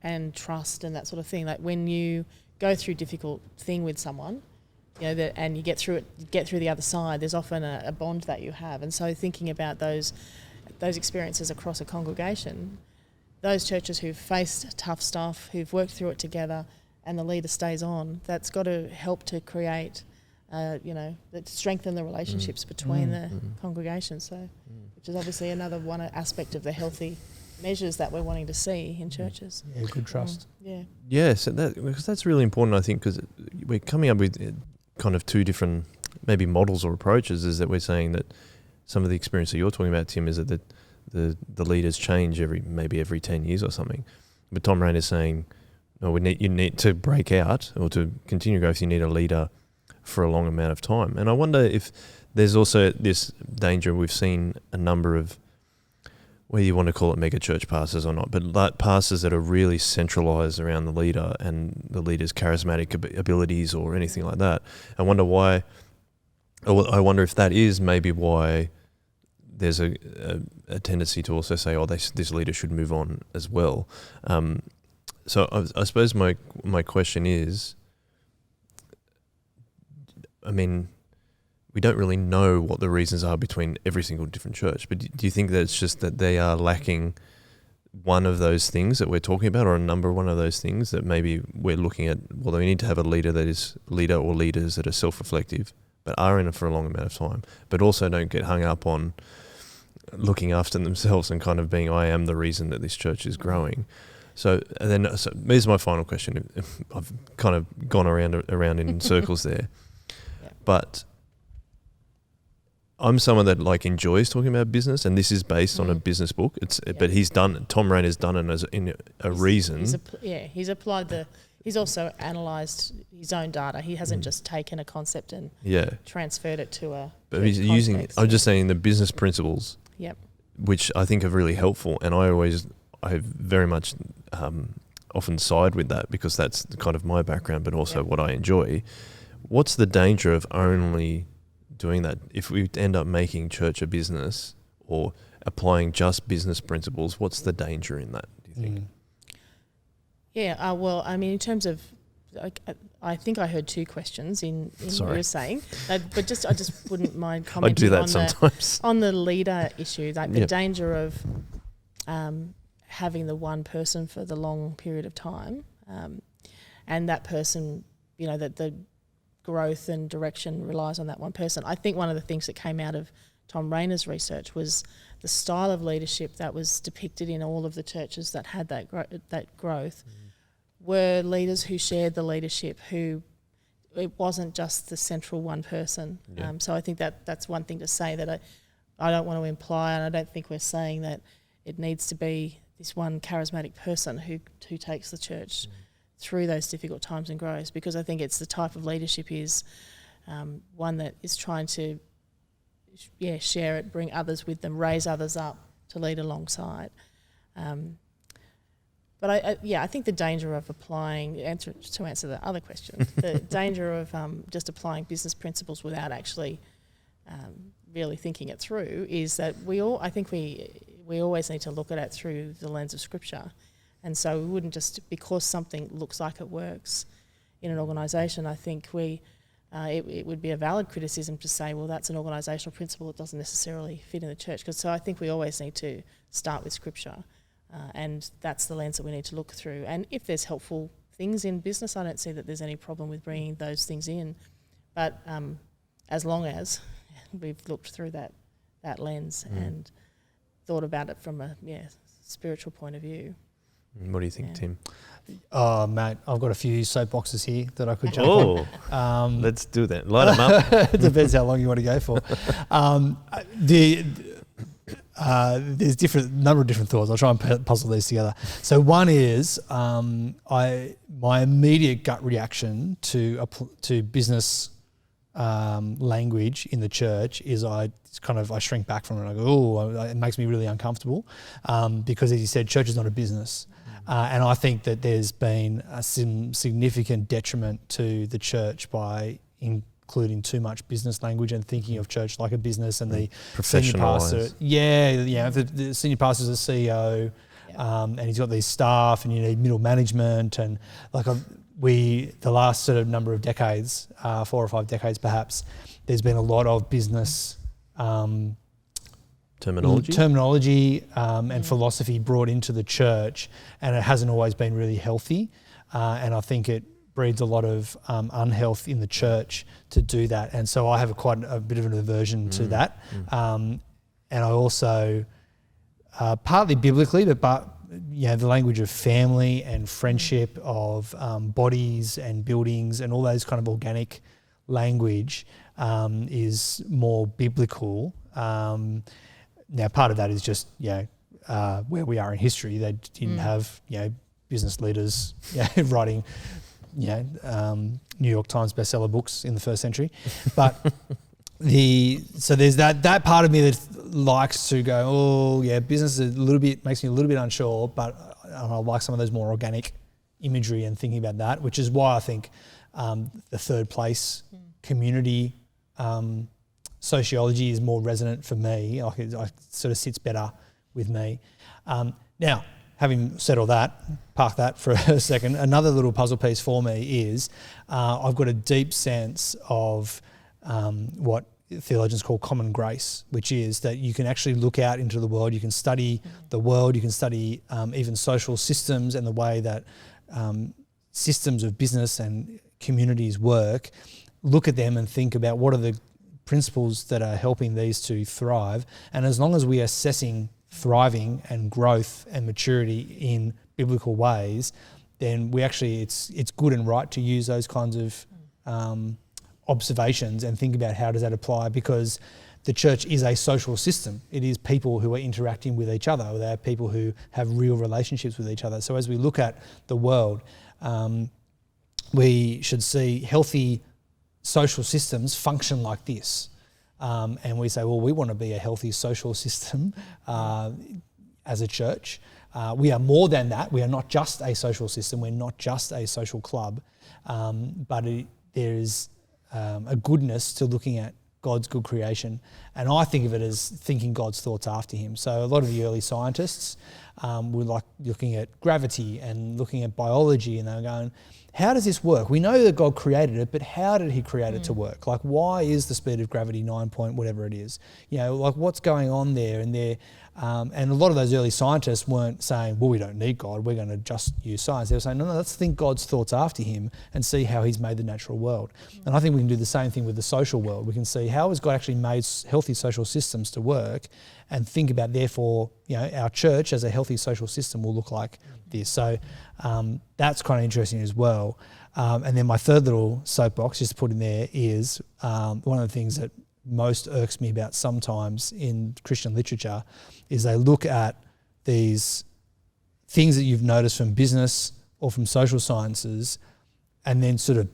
and trust and that sort of thing. Like when you go through a difficult thing with someone, and you get through the other side, there's often a bond that you have. And so thinking about those experiences across a congregation, those churches who've faced tough stuff, who've worked through it together, and the leader stays on, that's got to help to create, strengthen the relationships between the congregations. So, which is obviously another one aspect of the healthy measures that we're wanting to see in churches. Yeah, good trust. Yes, because that's really important, I think, because we're coming up with kind of two different maybe models or approaches. Is that we're saying that some of the experience that you're talking about, Tim, is that the leaders change every 10 years or something. But Thom Rainier is saying, no, you need to break out or to continue growth. You need a leader for a long amount of time. And I wonder if there's also this danger. We've seen a number of, whether you want to call it mega church pastors or not, but like pastors that are really centralized around the leader and the leader's charismatic abilities or anything like that. I wonder why, or I wonder if that is maybe why there's a tendency to also say, this leader should move on as well. So I suppose my question is, we don't really know what the reasons are between every single different church, but do you think that it's just that they are lacking one of those things that we're talking about, or a number of one of those things that maybe we're looking at, well, we need to have a leader or leaders that are self-reflective, but are in it for a long amount of time, but also don't get hung up on looking after themselves and kind of being, I am the reason that this church is growing. So here's my final question. I've kind of gone around in circles there, but I'm someone that like enjoys talking about business, and this is based on a business book. But Thom Rainer's done it as in a reason. He's also analysed his own data. He hasn't just taken a concept and transferred it to a. But he's using. I'm just saying the business principles. Yep. Which I think are really helpful, and I very much often side with that because that's kind of my background, but also what I enjoy. What's the danger of only doing that if we end up making church a business or applying just business principles? What's the danger in that, do you think? Yeah, well, I mean, in terms of, I think I heard two questions in what you were saying, but I just wouldn't mind commenting I do that sometimes. On the leader issue, like the danger of having the one person for the long period of time, and that person, that the growth and direction relies on that one person. I think one of the things that came out of Thom Rainer's research was the style of leadership that was depicted in all of the churches that had that growth were leaders who shared the leadership, who it wasn't just the central one person. So I think that's one thing to say, that I don't want to imply, and I don't think we're saying that it needs to be this one charismatic person who takes the church through those difficult times and grows, because I think it's the type of leadership is one that is trying to share it, bring others with them, raise others up to lead alongside. But I think the danger of applying, to answer the other question, the danger of just applying business principles without actually really thinking it through is that we always need to look at it through the lens of Scripture. And so we wouldn't just, because something looks like it works in an organisation, I think it would be a valid criticism to say, well, that's an organisational principle that doesn't necessarily fit in the church. So I think we always need to start with Scripture, and that's the lens that we need to look through. And if there's helpful things in business, I don't see that there's any problem with bringing those things in. But as long as we've looked through that lens and thought about it from a spiritual point of view. What do you think, Tim? Oh, mate, I've got a few soapboxes here that I could jump on. Let's do that. Light them up. It depends how long you want to go for. There's number of different thoughts. I'll try and puzzle these together. So one is my immediate gut reaction to business language in the church is I shrink back from it. I go, it makes me really uncomfortable because, as you said, church is not a business. And I think that there's been some significant detriment to the church by including too much business language and thinking of church like a business, and the senior pastor. The senior pastor is a CEO, and he's got these staff, and you need middle management, and the last sort of number of decades, 4 or 5 decades perhaps, there's been a lot of business terminology and philosophy brought into the church, and it hasn't always been really healthy, and I think it breeds a lot of unhealth in the church to do that, and so I have quite a bit of an aversion to that, and I also partly biblically, but the language of family and friendship, of bodies and buildings and all those kind of organic language is more biblical. Now, part of that is just where we are in history. They didn't have business leaders writing New York Times bestseller books in the first century, but so there's that part of me that likes to go, business is makes me a little bit unsure, but I like some of those more organic imagery and thinking about that, which is why I think the third place community sociology is more resonant for me. It sort of sits better with me. Now, having said all that, park that for a second. Another little puzzle piece for me is I've got a deep sense of what theologians call common grace, which is that you can actually look out into the world, you can study the world, you can study even social systems and the way that systems of business and communities work, look at them and think about what are the principles that are helping these to thrive. And as long as we are assessing thriving and growth and maturity in biblical ways, then we actually, it's good and right to use those kinds of observations and think about how does that apply, because the church is a social system. It is people who are interacting with each other. They are people who have real relationships with each other. So as we look at the world, we should see healthy social systems function like this. And we say, well, we want to be a healthy social system as a church. We are more than that. We are not just a social system. We're not just a social club. But there is a goodness to looking at God's good creation. And I think of it as thinking God's thoughts after him. So a lot of the early scientists were like looking at gravity and looking at biology, and they were going, how does this work? We know that God created it, but how did he create it to work? Like, why is the speed of gravity 9 point whatever it is? You know, like what's going on there? And and a lot of those early scientists weren't saying, well, we don't need God, we're going to just use science. They were saying, no, let's think God's thoughts after him and see how he's made the natural world. And I think we can do the same thing with the social world. We can see how has God actually made healthy social systems to work, and think about, therefore, you know, our church as a healthy social system will look like this. So that's kind of interesting as well. And then my third little soapbox just to put in there is one of the things that most irks me about sometimes in Christian literature is they look at these things that you've noticed from business or from social sciences and then sort of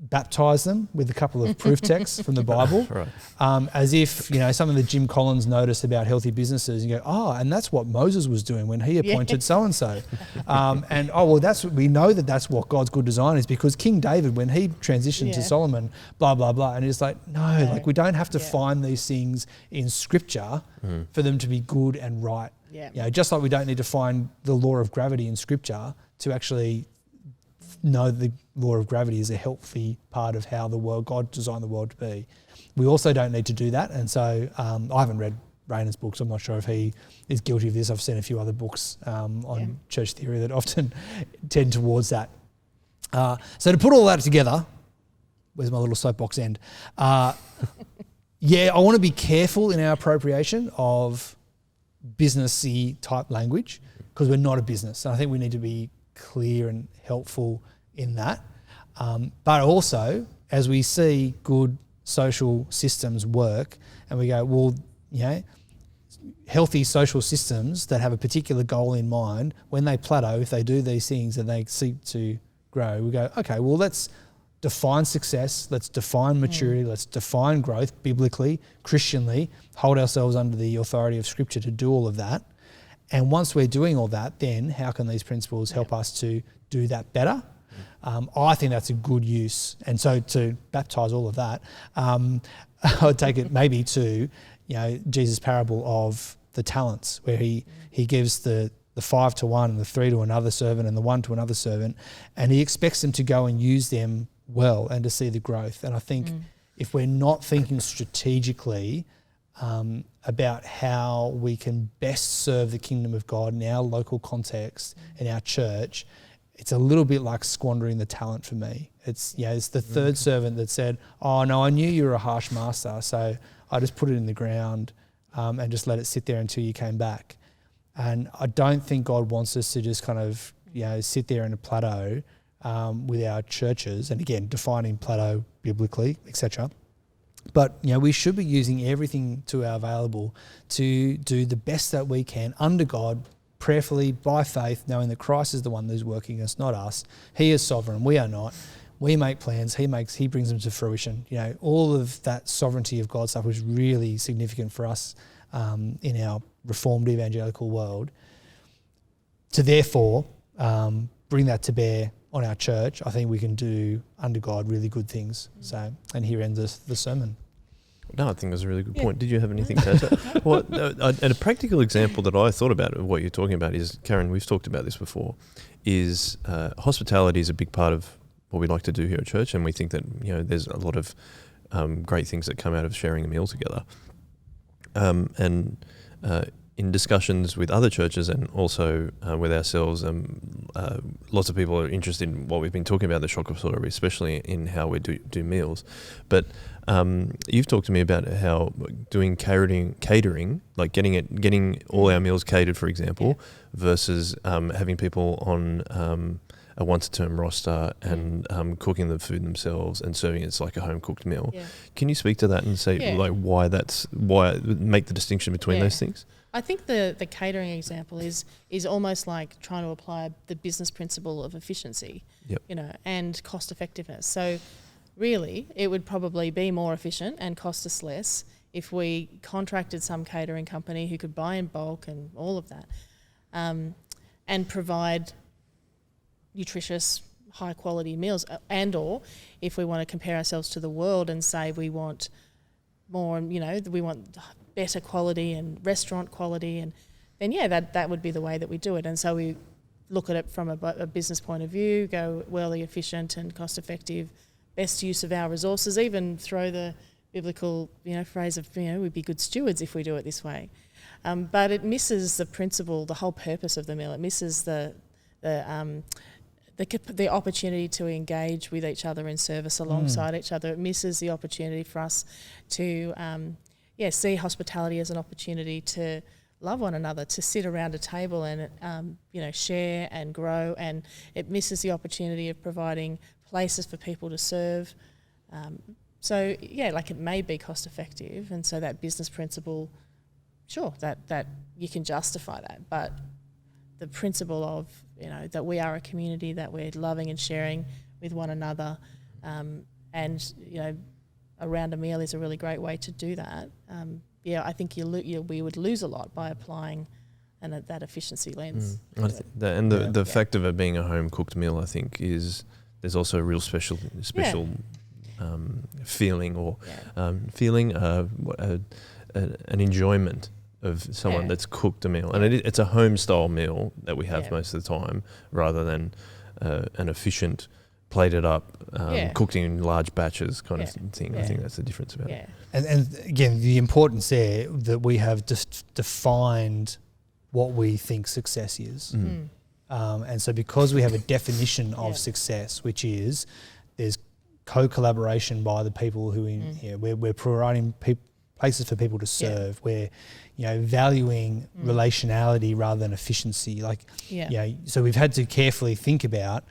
baptise them with a couple of proof texts from the Bible, Right. as if, you know, something that Jim Collins noticed about healthy businesses. You go, oh, and that's what Moses was doing when he appointed so-and-so. And, oh, well, we know that that's what God's good design is, because King David, when he transitioned to Solomon, blah, blah, blah. And it's like, no, like we don't have to find these things in Scripture for them to be good and right. Yeah. You know, just like we don't need to find the law of gravity in Scripture to actually know the law of gravity is a healthy part of how God designed the world to be. We also don't need to do that. And so I haven't read Rainier's books. I'm not sure if he is guilty of this. I've seen a few other books on church theory that often tend towards that. So to put all that together, where's my little soapbox end? I want to be careful in our appropriation of businessy type language, because we're not a business. And I think we need to be clear and helpful in that. But also, as we see good social systems work, and we go, well, you know, healthy social systems that have a particular goal in mind, when they plateau, if they do these things and they seek to grow, we go, okay, well, let's define success, let's define maturity, let's define growth biblically, Christianly, hold ourselves under the authority of Scripture to do all of that. And once we're doing all that, then how can these principles help us to do that better? I think that's a good use. And so to baptise all of that, I would take it maybe to, you know, Jesus' parable of the talents, where he gives the 5 to one and the 3 to another servant and the 1 to another servant, and he expects them to go and use them well and to see the growth. And I think if we're not thinking strategically about how we can best serve the kingdom of God in our local context, in our church, it's a little bit like squandering the talent for me. It's, you know, it's the third servant that said, oh no, I knew you were a harsh master, so I just put it in the ground and just let it sit there until you came back. And I don't think God wants us to just kind of, you know, sit there in a plateau with our churches, and again, defining plateau biblically, etc. But, you know, we should be using everything to our available to do the best that we can under God, prayerfully, by faith, knowing that Christ is the one who's working us, not us. He is sovereign, we are not. We make plans, he brings them to fruition. You know, all of that sovereignty of God stuff was really significant for us in our Reformed evangelical world. To therefore bring that to bear on our church, I think we can do under God really good things. So, and here ends the sermon. No, I think that's a really good point. Did you have anything to add to that? Well, and a practical example that I thought about of what you're talking about is, Karen, we've talked about this before, is hospitality is a big part of what we like to do here at church, and we think that, you know, there's a lot of great things that come out of sharing a meal together. in discussions with other churches and also with ourselves, lots of people are interested in what we've been talking about, the shock absorber, especially in how we do meals. But you've talked to me about how doing catering, like getting all our meals catered, for example, versus having people on a once-a-term roster and cooking the food themselves and serving it as like a home-cooked meal. Yeah. Can you speak to that and say like why make the distinction between those things? I think the catering example is almost like trying to apply the business principle of efficiency, and cost effectiveness. So really, it would probably be more efficient and cost us less if we contracted some catering company who could buy in bulk and all of that, and provide nutritious, high quality meals, and/or if we want to compare ourselves to the world and say we want more, we want better quality and restaurant quality, and then that would be the way that we do it. And so we look at it from a business point of view, go really efficient and cost effective, best use of our resources, even throw the biblical phrase of we'd be good stewards if we do it this way. But it misses the principle, the whole purpose of the meal. It misses the opportunity to engage with each other in service alongside each other. It misses the opportunity for us to see hospitality as an opportunity to love one another, to sit around a table and share and grow. And it misses the opportunity of providing places for people to serve. It may be cost effective, and so that business principle, sure, that you can justify that, but the principle of that we are a community, that we're loving and sharing with one another, and around a meal is a really great way to do that. I think we would lose a lot by applying that efficiency lens. The fact of it being a home cooked meal, I think, is there's also a real special feeling or an enjoyment of someone that's cooked a meal, and it's a home style meal that we have most of the time, rather than an efficient, plated up, cooked in large batches kind of thing. I think that's the difference about it. And again, the importance there that we have just defined what we think success is. And so because we have a definition of success, which is there's co-collaboration by the people who we're providing places for people to serve, we're valuing relationality rather than efficiency. So we've had to carefully think about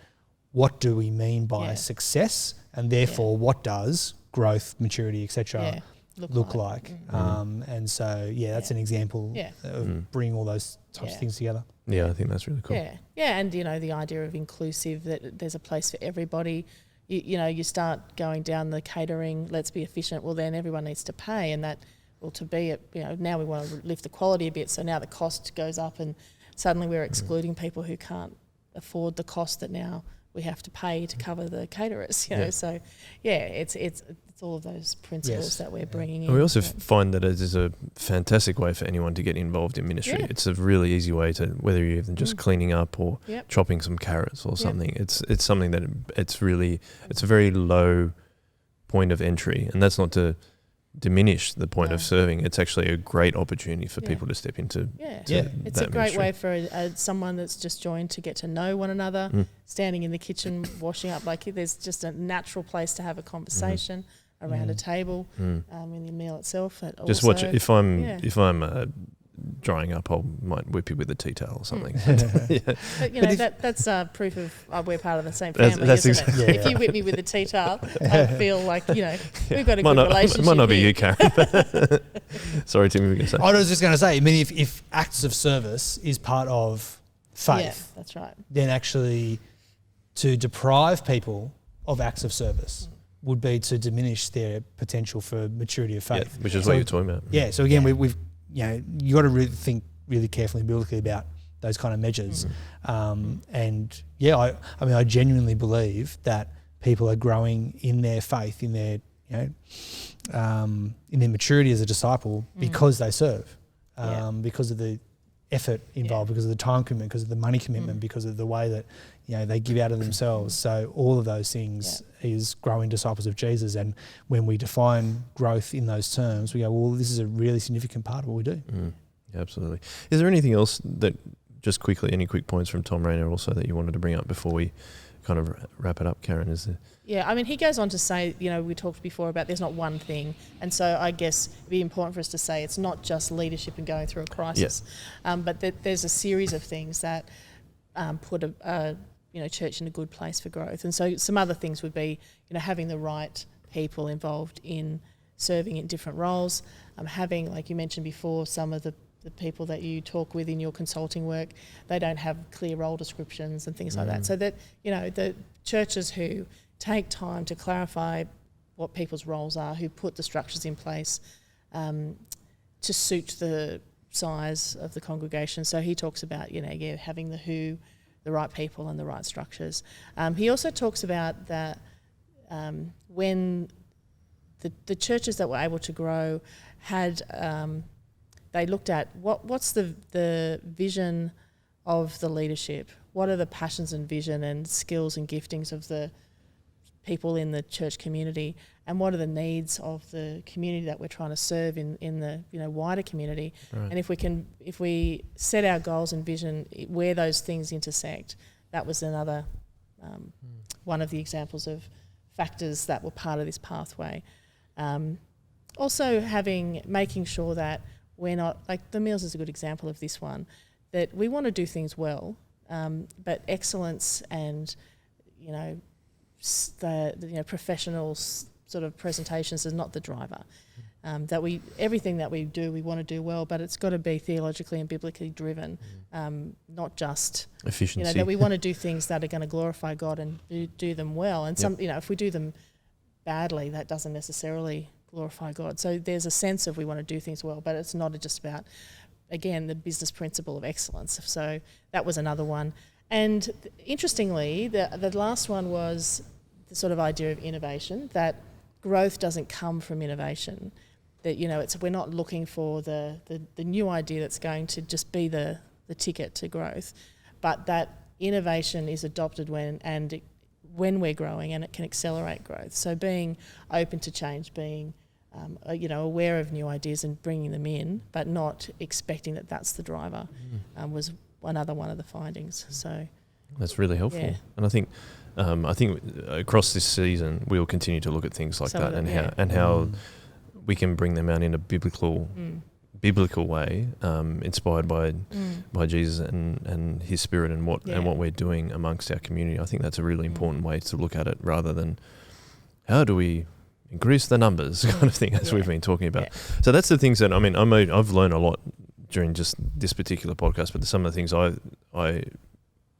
what do we mean by success, and therefore what does growth, maturity, etc. look like. And so that's an example of bringing all those types of things together. Yeah, I think that's really cool. And the idea of inclusive, that there's a place for everybody. You start going down the catering, let's be efficient, well then everyone needs to pay, and that, well, to be now we want to lift the quality a bit, so now the cost goes up and suddenly we're excluding people who can't afford the cost that now we have to pay to cover the caterers, so it's all of those principles that we're bringing in. And we also find that it is a fantastic way for anyone to get involved in ministry. It's a really easy way to, whether you're even just cleaning up or chopping some carrots or something, it's something that it's a very low point of entry, and that's not to diminish the point of serving. It's actually a great opportunity for people to step into it's a great ministry. way for someone that's just joined to get to know one another, standing in the kitchen washing up, there's just a natural place to have a conversation around a table in the meal itself. Just watch it. If I'm drying up, might whip you with a tea towel or something. But that's proof of we're part of the same family, isn't it? If you whip me with a tea towel, I feel like we've got a good relationship. It might not be you, Karen. Sorry, Tim, you were going to say. I was just going to say, if acts of service is part of faith, that's right, then actually to deprive people of acts of service would be to diminish their potential for maturity of faith. Which is what you're talking about. Yeah, so again, we've you got to really think really carefully and biblically about those kind of measures. I genuinely believe that people are growing in their faith, in their maturity as a disciple because they serve, because of the effort involved, because of the time commitment, because of the money commitment, because of the way that they give out of themselves. So all of those things is growing disciples of Jesus. And when we define growth in those terms, we go, well, this is a really significant part of what we do. Absolutely. Is there anything else that, just quickly, any quick points from Thom Rainier also that you wanted to bring up before we kind of wrap it up, Karen? Is there? Yeah, I mean, he goes on to say, we talked before about there's not one thing. And so I guess it'd be important for us to say it's not just leadership and going through a crisis, but there's a series of things that put a church in a good place for growth. And so some other things would be, having the right people involved in serving in different roles, having, like you mentioned before, some of the people that you talk with in your consulting work, they don't have clear role descriptions and things like that. So that, the churches who take time to clarify what people's roles are, who put the structures in place to suit the size of the congregation. So he talks about, having the right people and the right structures. He also talks about that when the churches that were able to grow had, they looked at what's the vision of the leadership, what are the passions and vision and skills and giftings of the people in the church community, and what are the needs of the community that we're trying to serve in the wider community. Right. And if we set our goals and vision where those things intersect, that was another one of the examples of factors that were part of this pathway. Also making sure that we're not, like the meals is a good example of this one, that we want to do things well, but excellence and the professional sort of presentations is not the driver. Everything that we do, we want to do well, but it's got to be theologically and biblically driven, not just efficiency. That we want to do things that are going to glorify God and do them well. And some, if we do them badly, that doesn't necessarily glorify God. So there's a sense of we want to do things well, but it's not just about, again, the business principle of excellence. So that was another one. And interestingly, the last one was the sort of idea of innovation, that growth doesn't come from innovation. That, we're not looking for the new idea that's going to just be the ticket to growth, but that innovation is adopted when we're growing, and it can accelerate growth. So being open to change, being aware of new ideas and bringing them in, but not expecting that that's the driver, was another one of the findings. So that's really helpful, and I think across this season we'll continue to look at things like that, and how we can bring them out in a biblical way, inspired by Jesus and His Spirit and what we're doing amongst our community. I think that's a really important way to look at it, rather than how do we increase the numbers kind of thing, as we've been talking about. So that's the things that I've learned a lot during just this particular podcast. But some of the things I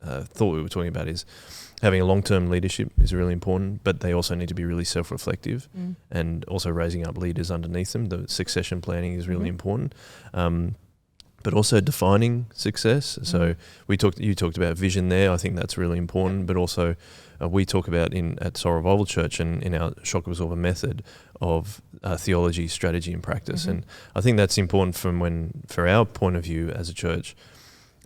thought we were talking about is having a long-term leadership is really important, but they also need to be really self-reflective, and also raising up leaders underneath them. The succession planning is really important, but also defining success. So you talked about vision there. I think that's really important, but also we talk about at Soul Revival Church and in our shock absorber method of theology, strategy, and practice. And I think that's important for our point of view as a church.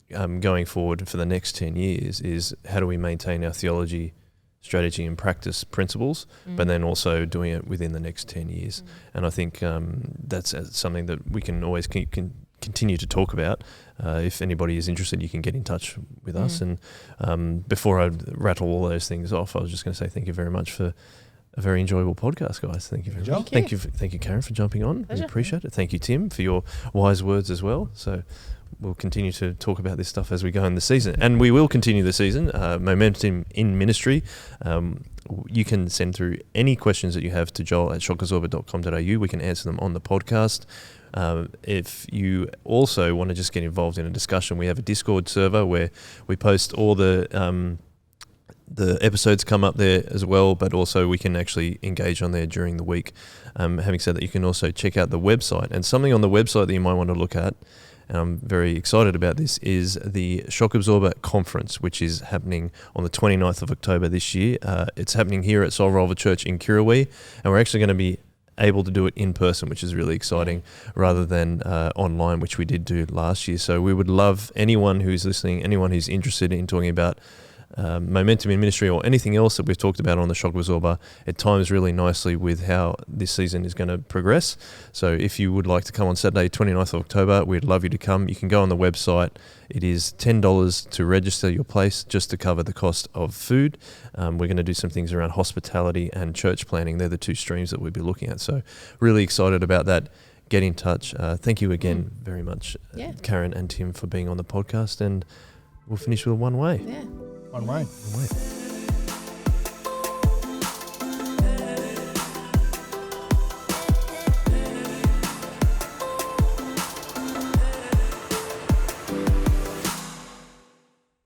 Going forward for the next 10 years is how do we maintain our theology, strategy and practice principles, but then also doing it within the next 10 years. And I think that's something that we can always continue to talk about. If anybody is interested, you can get in touch with us. And before I rattle all those things off, I was just going to say thank you very much for a very enjoyable podcast, guys. Thank you very much. Thank you, Karen, for jumping on. Pleasure. We appreciate it. Thank you, Tim, for your wise words as well. So we'll continue to talk about this stuff as we go in the season. And we will continue the season. Momentum in Ministry. You can send through any questions that you have to joel@shockabsorber.com.au. We can answer them on the podcast. If you also want to just get involved in a discussion, we have a Discord server where we post all the episodes come up there as well, but also we can actually engage on there during the week. Having said that, you can also check out the website. And something on the website that you might want to look at, and I'm very excited about this, is the Shock Absorber Conference, which is happening on the 29th of October this year. It's happening here at Soul Revival Church in Kirrawee, and we're actually going to be able to do it in person, which is really exciting, rather than online, which we did do last year. So we would love anyone who's listening, anyone who's interested in talking about momentum in ministry or anything else that we've talked about on the Shock Absorber, it times really nicely with how this season is going to progress. So if you would like to come on Saturday, 29th of October, we'd love you to come. You can go on the website. It is $10 to register your place just to cover the cost of food. We're going to do some things around hospitality and church planning. They're the two streams that we'll be looking at. So really excited about that. Get in touch. Thank you again very much, Karen and Tim, for being on the podcast. And we'll finish with one way. Yeah. One way. One way.